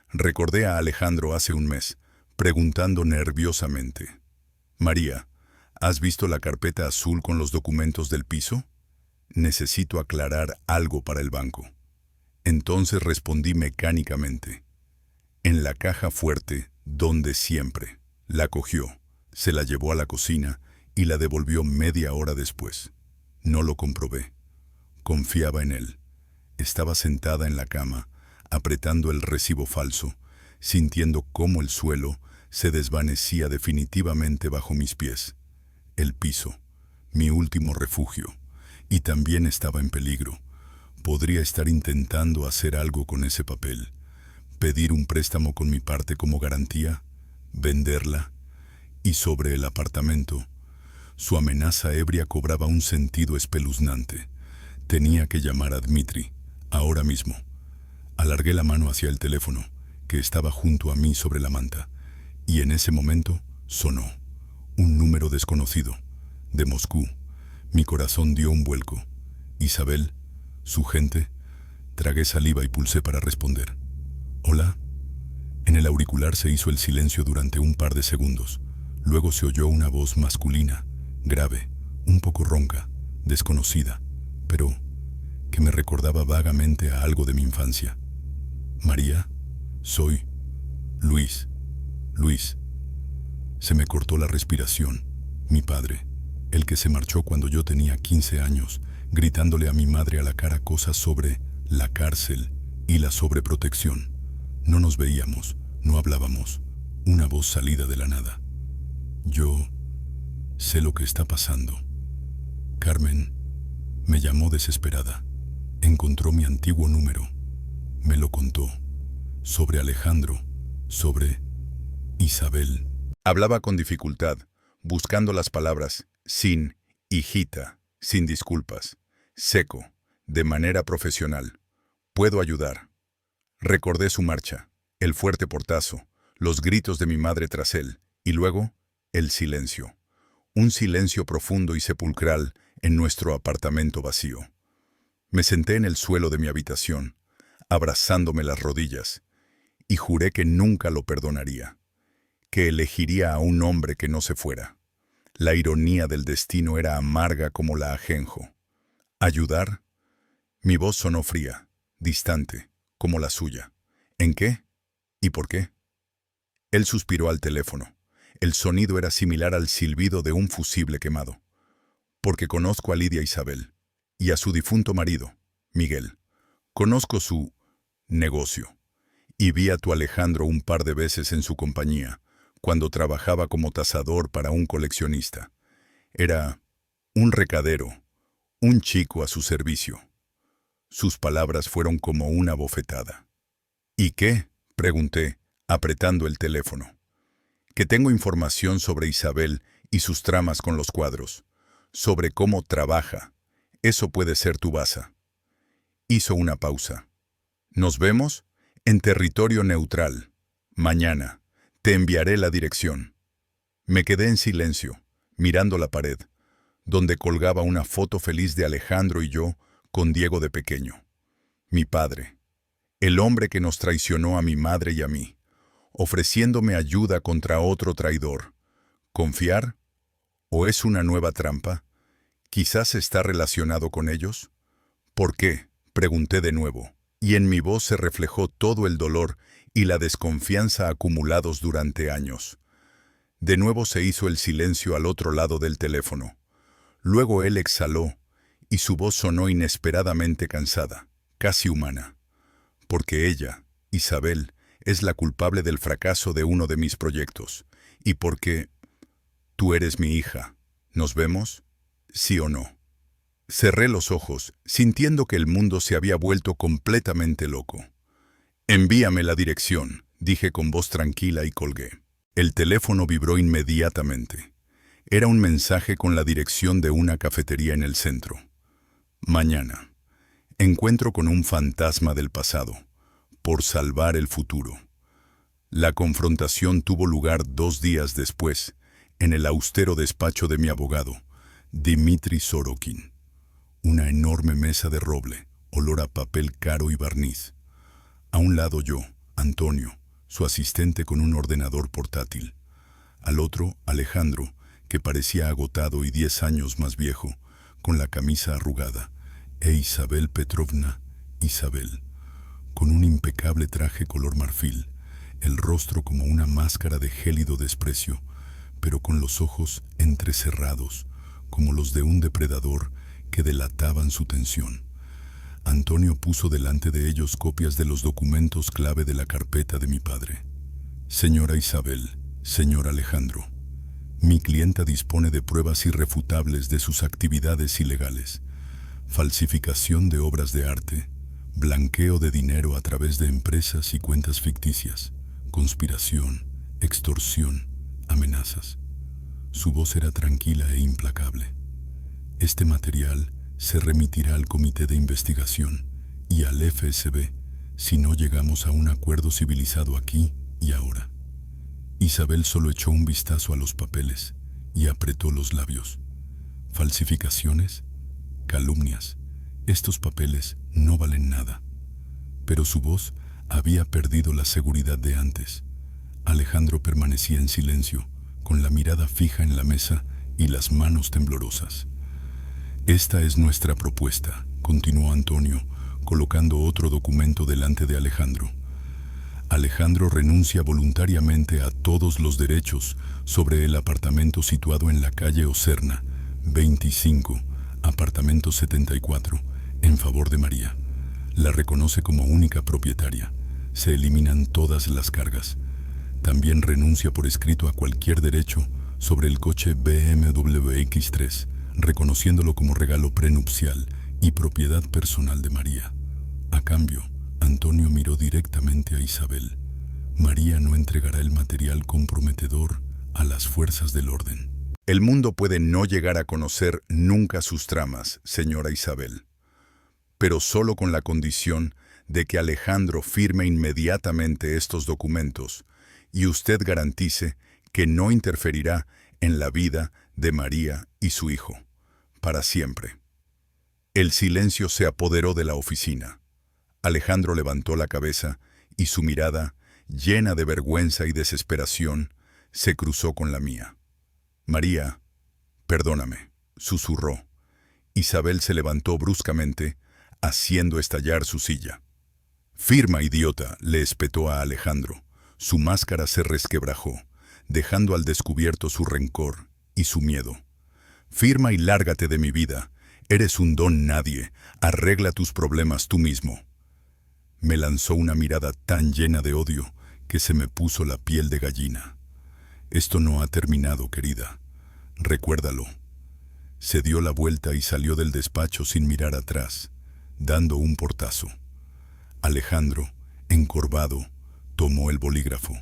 Recordé a Alejandro hace un mes, preguntando nerviosamente: «María, ¿has visto la carpeta azul con los documentos del piso? Necesito aclarar algo para el banco». Entonces respondí mecánicamente: «En la caja fuerte, donde siempre». La cogió, se la llevó a la cocina y la devolvió media hora después. No lo comprobé. Confiaba en él. Estaba sentada en la cama, apretando el recibo falso, sintiendo cómo el suelo se desvanecía definitivamente bajo mis pies. El piso, mi último refugio, y también estaba en peligro. Podría estar intentando hacer algo con ese papel, pedir un préstamo con mi parte como garantía, venderla, y sobre el apartamento, su amenaza ebria cobraba un sentido espeluznante. Tenía que llamar a Dmitri, ahora mismo. Alargué la mano hacia el teléfono, que estaba junto a mí sobre la manta, y en ese momento sonó. Un número desconocido, de Moscú. Mi corazón dio un vuelco. Isabel, su gente. Tragué saliva y pulsé para responder. «¿Hola?» En el auricular se hizo el silencio durante un par de segundos. Luego se oyó una voz masculina, grave, un poco ronca, desconocida, pero que me recordaba vagamente a algo de mi infancia. «María, soy Luis. Luis». Se me cortó la respiración. Mi padre, el que se marchó cuando yo tenía 15 años, gritándole a mi madre a la cara cosas sobre la cárcel y la sobreprotección. No nos veíamos, no hablábamos. Una voz salida de la nada. «Yo sé lo que está pasando». Carmen me llamó desesperada. Encontró mi antiguo número. Me lo contó. Sobre Alejandro, sobre Isabel. Hablaba con dificultad, buscando las palabras, sin hijita, sin disculpas, seco, de manera profesional. «Puedo ayudar». Recordé su marcha, el fuerte portazo, los gritos de mi madre tras él, y luego el silencio. Un silencio profundo y sepulcral en nuestro apartamento vacío. Me senté en el suelo de mi habitación, abrazándome las rodillas, y juré que nunca lo perdonaría, que elegiría a un hombre que no se fuera. La ironía del destino era amarga como la ajenjo. ¿Ayudar? Mi voz sonó fría, distante, como la suya. ¿En qué? ¿Y por qué? Él suspiró al teléfono. El sonido era similar al silbido de un fusible quemado. «Porque conozco a Lidia Isabel y a su difunto marido, Miguel. Conozco su negocio. Y vi a tu Alejandro un par de veces en su compañía, cuando trabajaba como tasador para un coleccionista. Era un recadero, un chico a su servicio». Sus palabras fueron como una bofetada. «¿Y qué?», pregunté, apretando el teléfono. «Que tengo información sobre Isabel y sus tramas con los cuadros, sobre cómo trabaja. Eso puede ser tu baza». Hizo una pausa. «¿Nos vemos? En territorio neutral. Mañana. Te enviaré la dirección». Me quedé en silencio, mirando la pared, donde colgaba una foto feliz de Alejandro y yo con Diego de pequeño. Mi padre. El hombre que nos traicionó a mi madre y a mí, ofreciéndome ayuda contra otro traidor. ¿Confiar? ¿O es una nueva trampa? ¿Quizás está relacionado con ellos? ¿Por qué?, pregunté de nuevo, y en mi voz se reflejó todo el dolor y la desconfianza acumulados durante años. De nuevo se hizo el silencio al otro lado del teléfono. Luego él exhaló, y su voz sonó inesperadamente cansada, casi humana. Porque ella, Isabel, es la culpable del fracaso de uno de mis proyectos. Y porque tú eres mi hija. ¿Nos vemos? ¿Sí o no? Cerré los ojos, sintiendo que el mundo se había vuelto completamente loco. Envíame la dirección, dije con voz tranquila y colgué. El teléfono vibró inmediatamente. Era un mensaje con la dirección de una cafetería en el centro. Mañana. Encuentro con un fantasma del pasado, por salvar el futuro. La confrontación tuvo lugar 2 días después, en el austero despacho de mi abogado, Dmitri Sorokin. Una enorme mesa de roble, olor a papel caro y barniz. A un lado yo, Antonio, su asistente con un ordenador portátil. Al otro, Alejandro, que parecía agotado y 10 años más viejo, con la camisa arrugada, e Isabel Petrovna, Isabel, con un impecable traje color marfil, el rostro como una máscara de gélido desprecio, pero con los ojos entrecerrados, como los de un depredador que delataban su tensión. Antonio puso delante de ellos copias de los documentos clave de la carpeta de mi padre. Señora Isabel, señor Alejandro, mi clienta dispone de pruebas irrefutables de sus actividades ilegales, falsificación de obras de arte, blanqueo de dinero a través de empresas y cuentas ficticias, conspiración, extorsión, amenazas. Su voz era tranquila e implacable. Este material se remitirá al comité de investigación y al FSB si no llegamos a un acuerdo civilizado aquí y ahora. Isabel solo echó un vistazo a los papeles y apretó los labios. ¿Falsificaciones? Calumnias. Estos papeles no valen nada. Pero su voz había perdido la seguridad de antes. Alejandro permanecía en silencio, con la mirada fija en la mesa y las manos temblorosas. Esta es nuestra propuesta, continuó Antonio, colocando otro documento delante de Alejandro. Alejandro renuncia voluntariamente a todos los derechos sobre el apartamento situado en la calle Oserna, 25, apartamento 74, en favor de María. La reconoce como única propietaria. Se eliminan todas las cargas. También renuncia por escrito a cualquier derecho sobre el coche BMW X3, reconociéndolo como regalo prenupcial y propiedad personal de María. A cambio, Antonio miró directamente a Isabel. María no entregará el material comprometedor a las fuerzas del orden. El mundo puede no llegar a conocer nunca sus tramas, señora Isabel, pero solo con la condición de que Alejandro firme inmediatamente estos documentos y usted garantice que no interferirá en la vida de María y su hijo, para siempre. El silencio se apoderó de la oficina. Alejandro levantó la cabeza y su mirada, llena de vergüenza y desesperación, se cruzó con la mía. María, perdóname, susurró. Isabel se levantó bruscamente, haciendo estallar su silla. Firma, idiota, le espetó a Alejandro. Su máscara se resquebrajó, dejando al descubierto su rencor y su miedo. Firma y lárgate de mi vida. Eres un don nadie. Arregla tus problemas tú mismo. Me lanzó una mirada tan llena de odio que se me puso la piel de gallina. Esto no ha terminado, querida. Recuérdalo. Se dio la vuelta y salió del despacho sin mirar atrás, dando un portazo. Alejandro, encorvado, tomó el bolígrafo.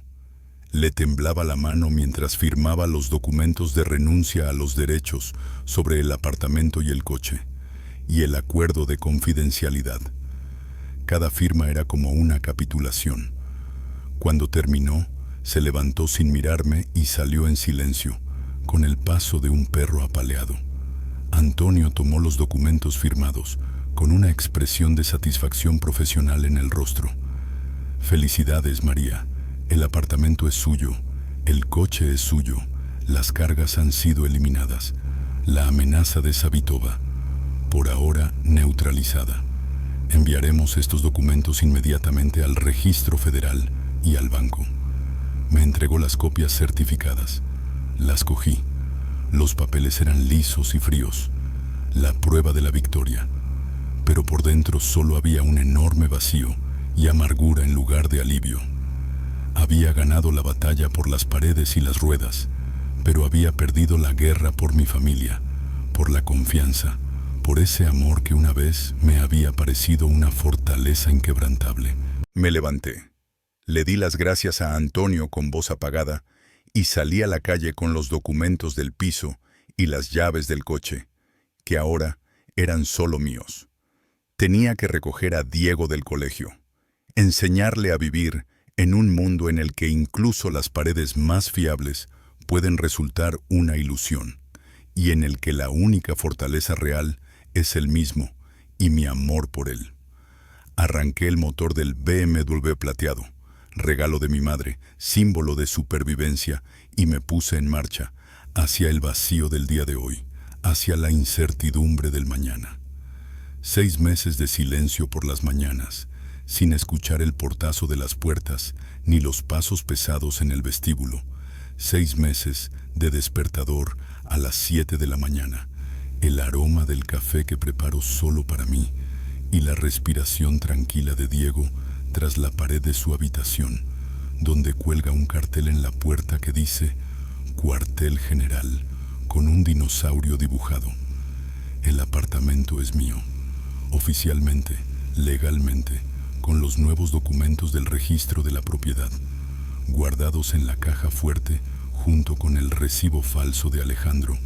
Le temblaba la mano mientras firmaba los documentos de renuncia a los derechos sobre el apartamento y el coche, y el acuerdo de confidencialidad. Cada firma era como una capitulación. Cuando terminó, se levantó sin mirarme y salió en silencio, con el paso de un perro apaleado. Antonio tomó los documentos firmados, con una expresión de satisfacción profesional en el rostro. Felicidades, María. El apartamento es suyo, el coche es suyo, las cargas han sido eliminadas. La amenaza de Savitova, por ahora neutralizada. Enviaremos estos documentos inmediatamente al Registro Federal y al banco. Me entregó las copias certificadas. Las cogí. Los papeles eran lisos y fríos. La prueba de la victoria. Pero por dentro solo había un enorme vacío y amargura en lugar de alivio. Había ganado la batalla por las paredes y las ruedas, pero había perdido la guerra por mi familia, por la confianza, por ese amor que una vez me había parecido una fortaleza inquebrantable. Me levanté. Le di las gracias a Antonio con voz apagada y salí a la calle con los documentos del piso y las llaves del coche, que ahora eran solo míos. Tenía que recoger a Diego del colegio, enseñarle a vivir en un mundo en el que incluso las paredes más fiables pueden resultar una ilusión, y en el que la única fortaleza real es el mismo y mi amor por él. Arranqué el motor del BMW plateado, regalo de mi madre, símbolo de supervivencia, y me puse en marcha hacia el vacío del día de hoy, hacia la incertidumbre del mañana. 6 meses de silencio por las mañanas, sin escuchar el portazo de las puertas ni los pasos pesados en el vestíbulo. 6 meses de despertador a las 7 de la mañana, el aroma del café que preparo solo para mí y la respiración tranquila de Diego tras la pared de su habitación, donde cuelga un cartel en la puerta que dice Cuartel General, con un dinosaurio dibujado. El apartamento es mío, oficialmente, legalmente, con los nuevos documentos del registro de la propiedad, guardados en la caja fuerte junto con el recibo falso de Alejandro,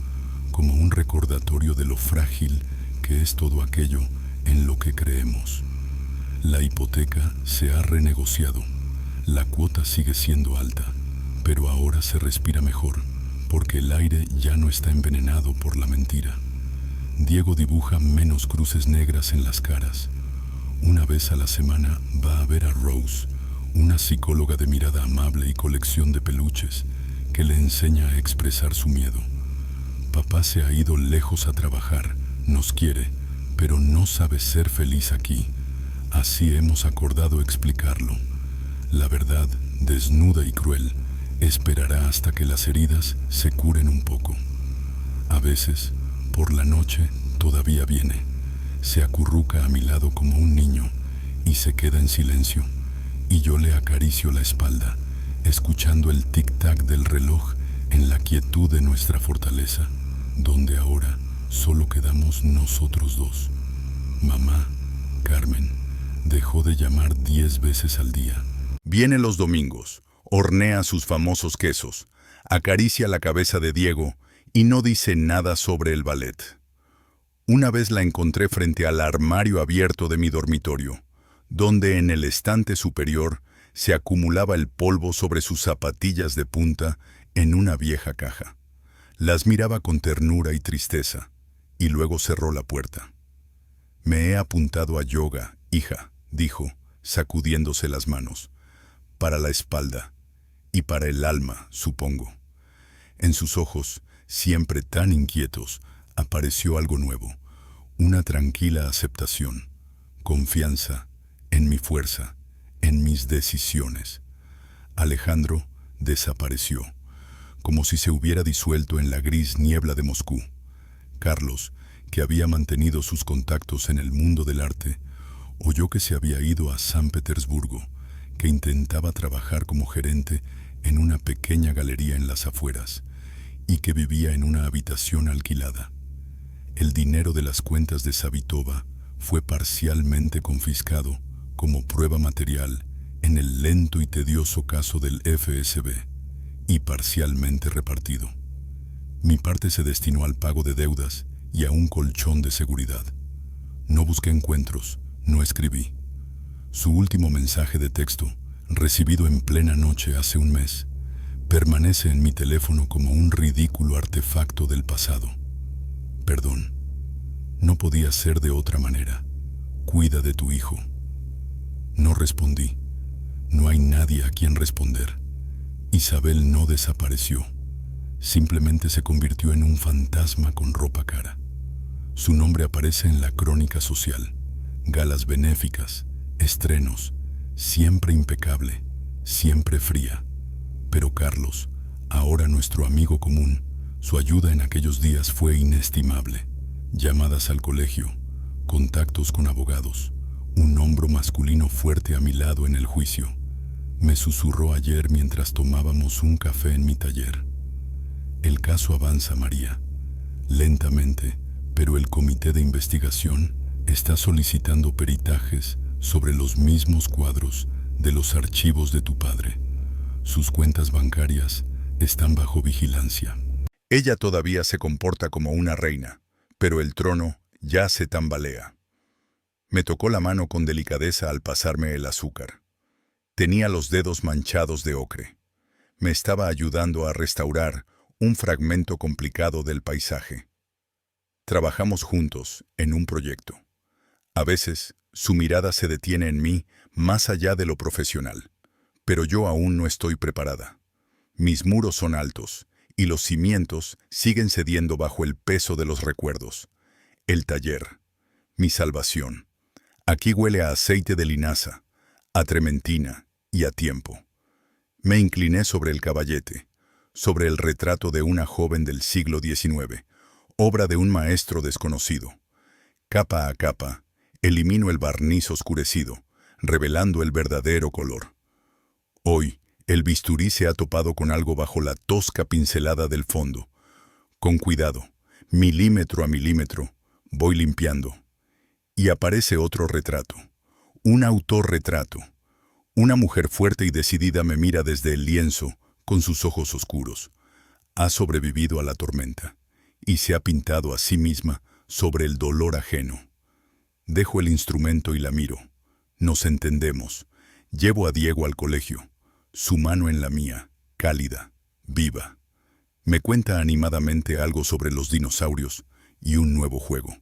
como un recordatorio de lo frágil que es todo aquello en lo que creemos. La hipoteca se ha renegociado, la cuota sigue siendo alta, pero ahora se respira mejor, porque el aire ya no está envenenado por la mentira. Diego dibuja menos cruces negras en las caras. Una vez a la semana va a ver a Rose, una psicóloga de mirada amable y colección de peluches, que le enseña a expresar su miedo. Papá se ha ido lejos a trabajar, nos quiere, pero no sabe ser feliz aquí. Así hemos acordado explicarlo. La verdad, desnuda y cruel, esperará hasta que las heridas se curen un poco. A veces, por la noche, todavía viene. Se acurruca a mi lado como un niño y se queda en silencio, y yo le acaricio la espalda, escuchando el tic-tac del reloj en la quietud de nuestra fortaleza, donde ahora solo quedamos nosotros dos. Mamá, Carmen, dejó de llamar 10 veces al día. Viene los domingos, hornea sus famosos quesos, acaricia la cabeza de Diego y no dice nada sobre el ballet. Una vez la encontré frente al armario abierto de mi dormitorio, donde en el estante superior se acumulaba el polvo sobre sus zapatillas de punta en una vieja caja. Las miraba con ternura y tristeza, y luego cerró la puerta. Me he apuntado a yoga, hija, dijo, sacudiéndose las manos. Para la espalda y para el alma, supongo. En sus ojos, siempre tan inquietos, apareció algo nuevo, una tranquila aceptación, confianza en mi fuerza, en mis decisiones. Alejandro desapareció, como si se hubiera disuelto en la gris niebla de Moscú. Carlos, que había mantenido sus contactos en el mundo del arte, oyó que se había ido a San Petersburgo, que intentaba trabajar como gerente en una pequeña galería en las afueras y que vivía en una habitación alquilada. El dinero de las cuentas de Savitova fue parcialmente confiscado como prueba material en el lento y tedioso caso del FSB y parcialmente repartido. Mi parte se destinó al pago de deudas y a un colchón de seguridad. No busqué encuentros, no escribí. Su último mensaje de texto, recibido en plena noche hace un mes, permanece en mi teléfono como un ridículo artefacto del pasado. Perdón, no podía ser de otra manera. Cuida de tu hijo. No respondí. No hay nadie a quien responder. Isabel no desapareció. Simplemente se convirtió en un fantasma con ropa cara. Su nombre aparece en la crónica social. Galas benéficas, estrenos, siempre impecable, siempre fría. Pero Carlos, ahora nuestro amigo común, su ayuda en aquellos días fue inestimable. Llamadas al colegio, contactos con abogados, Un hombro masculino fuerte a mi lado en el juicio. Me susurró ayer mientras tomábamos un café en mi taller. El caso avanza, María. Lentamente, pero el comité de investigación está solicitando peritajes sobre los mismos cuadros de los archivos de tu padre. Sus cuentas bancarias están bajo vigilancia. Ella todavía se comporta como una reina, pero el trono ya se tambalea. Me tocó la mano con delicadeza al pasarme el azúcar. Tenía los dedos manchados de ocre. Me estaba ayudando a restaurar un fragmento complicado del paisaje. Trabajamos juntos en un proyecto. A veces, su mirada se detiene en mí más allá de lo profesional, pero yo aún no estoy preparada. Mis muros son altos y los cimientos siguen cediendo bajo el peso de los recuerdos. El taller, mi salvación. Aquí huele a aceite de linaza, a trementina y a tiempo. Me incliné sobre el caballete, sobre el retrato de una joven del siglo XIX, obra de un maestro desconocido. Capa a capa, elimino el barniz oscurecido, revelando el verdadero color. Hoy, el bisturí se ha topado con algo bajo la tosca pincelada del fondo. Con cuidado, milímetro a milímetro, voy limpiando. Y aparece otro retrato, un autorretrato. Una mujer fuerte y decidida me mira desde el lienzo, con sus ojos oscuros. Ha sobrevivido a la tormenta, y se ha pintado a sí misma sobre el dolor ajeno. Dejo el instrumento y la miro. Nos entendemos. Llevo a Diego al colegio. Su mano en la mía, cálida, viva. Me cuenta animadamente algo sobre los dinosaurios y un nuevo juego.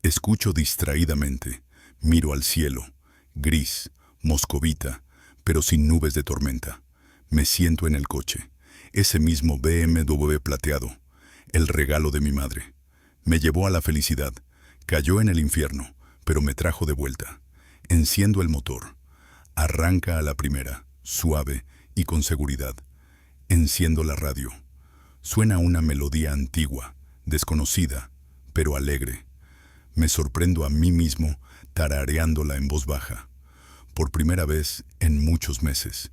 Escucho distraídamente, miro al cielo, gris, moscovita, pero sin nubes de tormenta. Me siento en el coche, ese mismo BMW plateado, el regalo de mi madre. Me llevó a la felicidad, cayó en el infierno, pero me trajo de vuelta. Enciendo el motor, arranca a la primera, suave y con seguridad. Enciendo la radio. Suena una melodía antigua, desconocida, pero alegre. Me sorprendo a mí mismo tarareándola en voz baja. Por primera vez en muchos meses.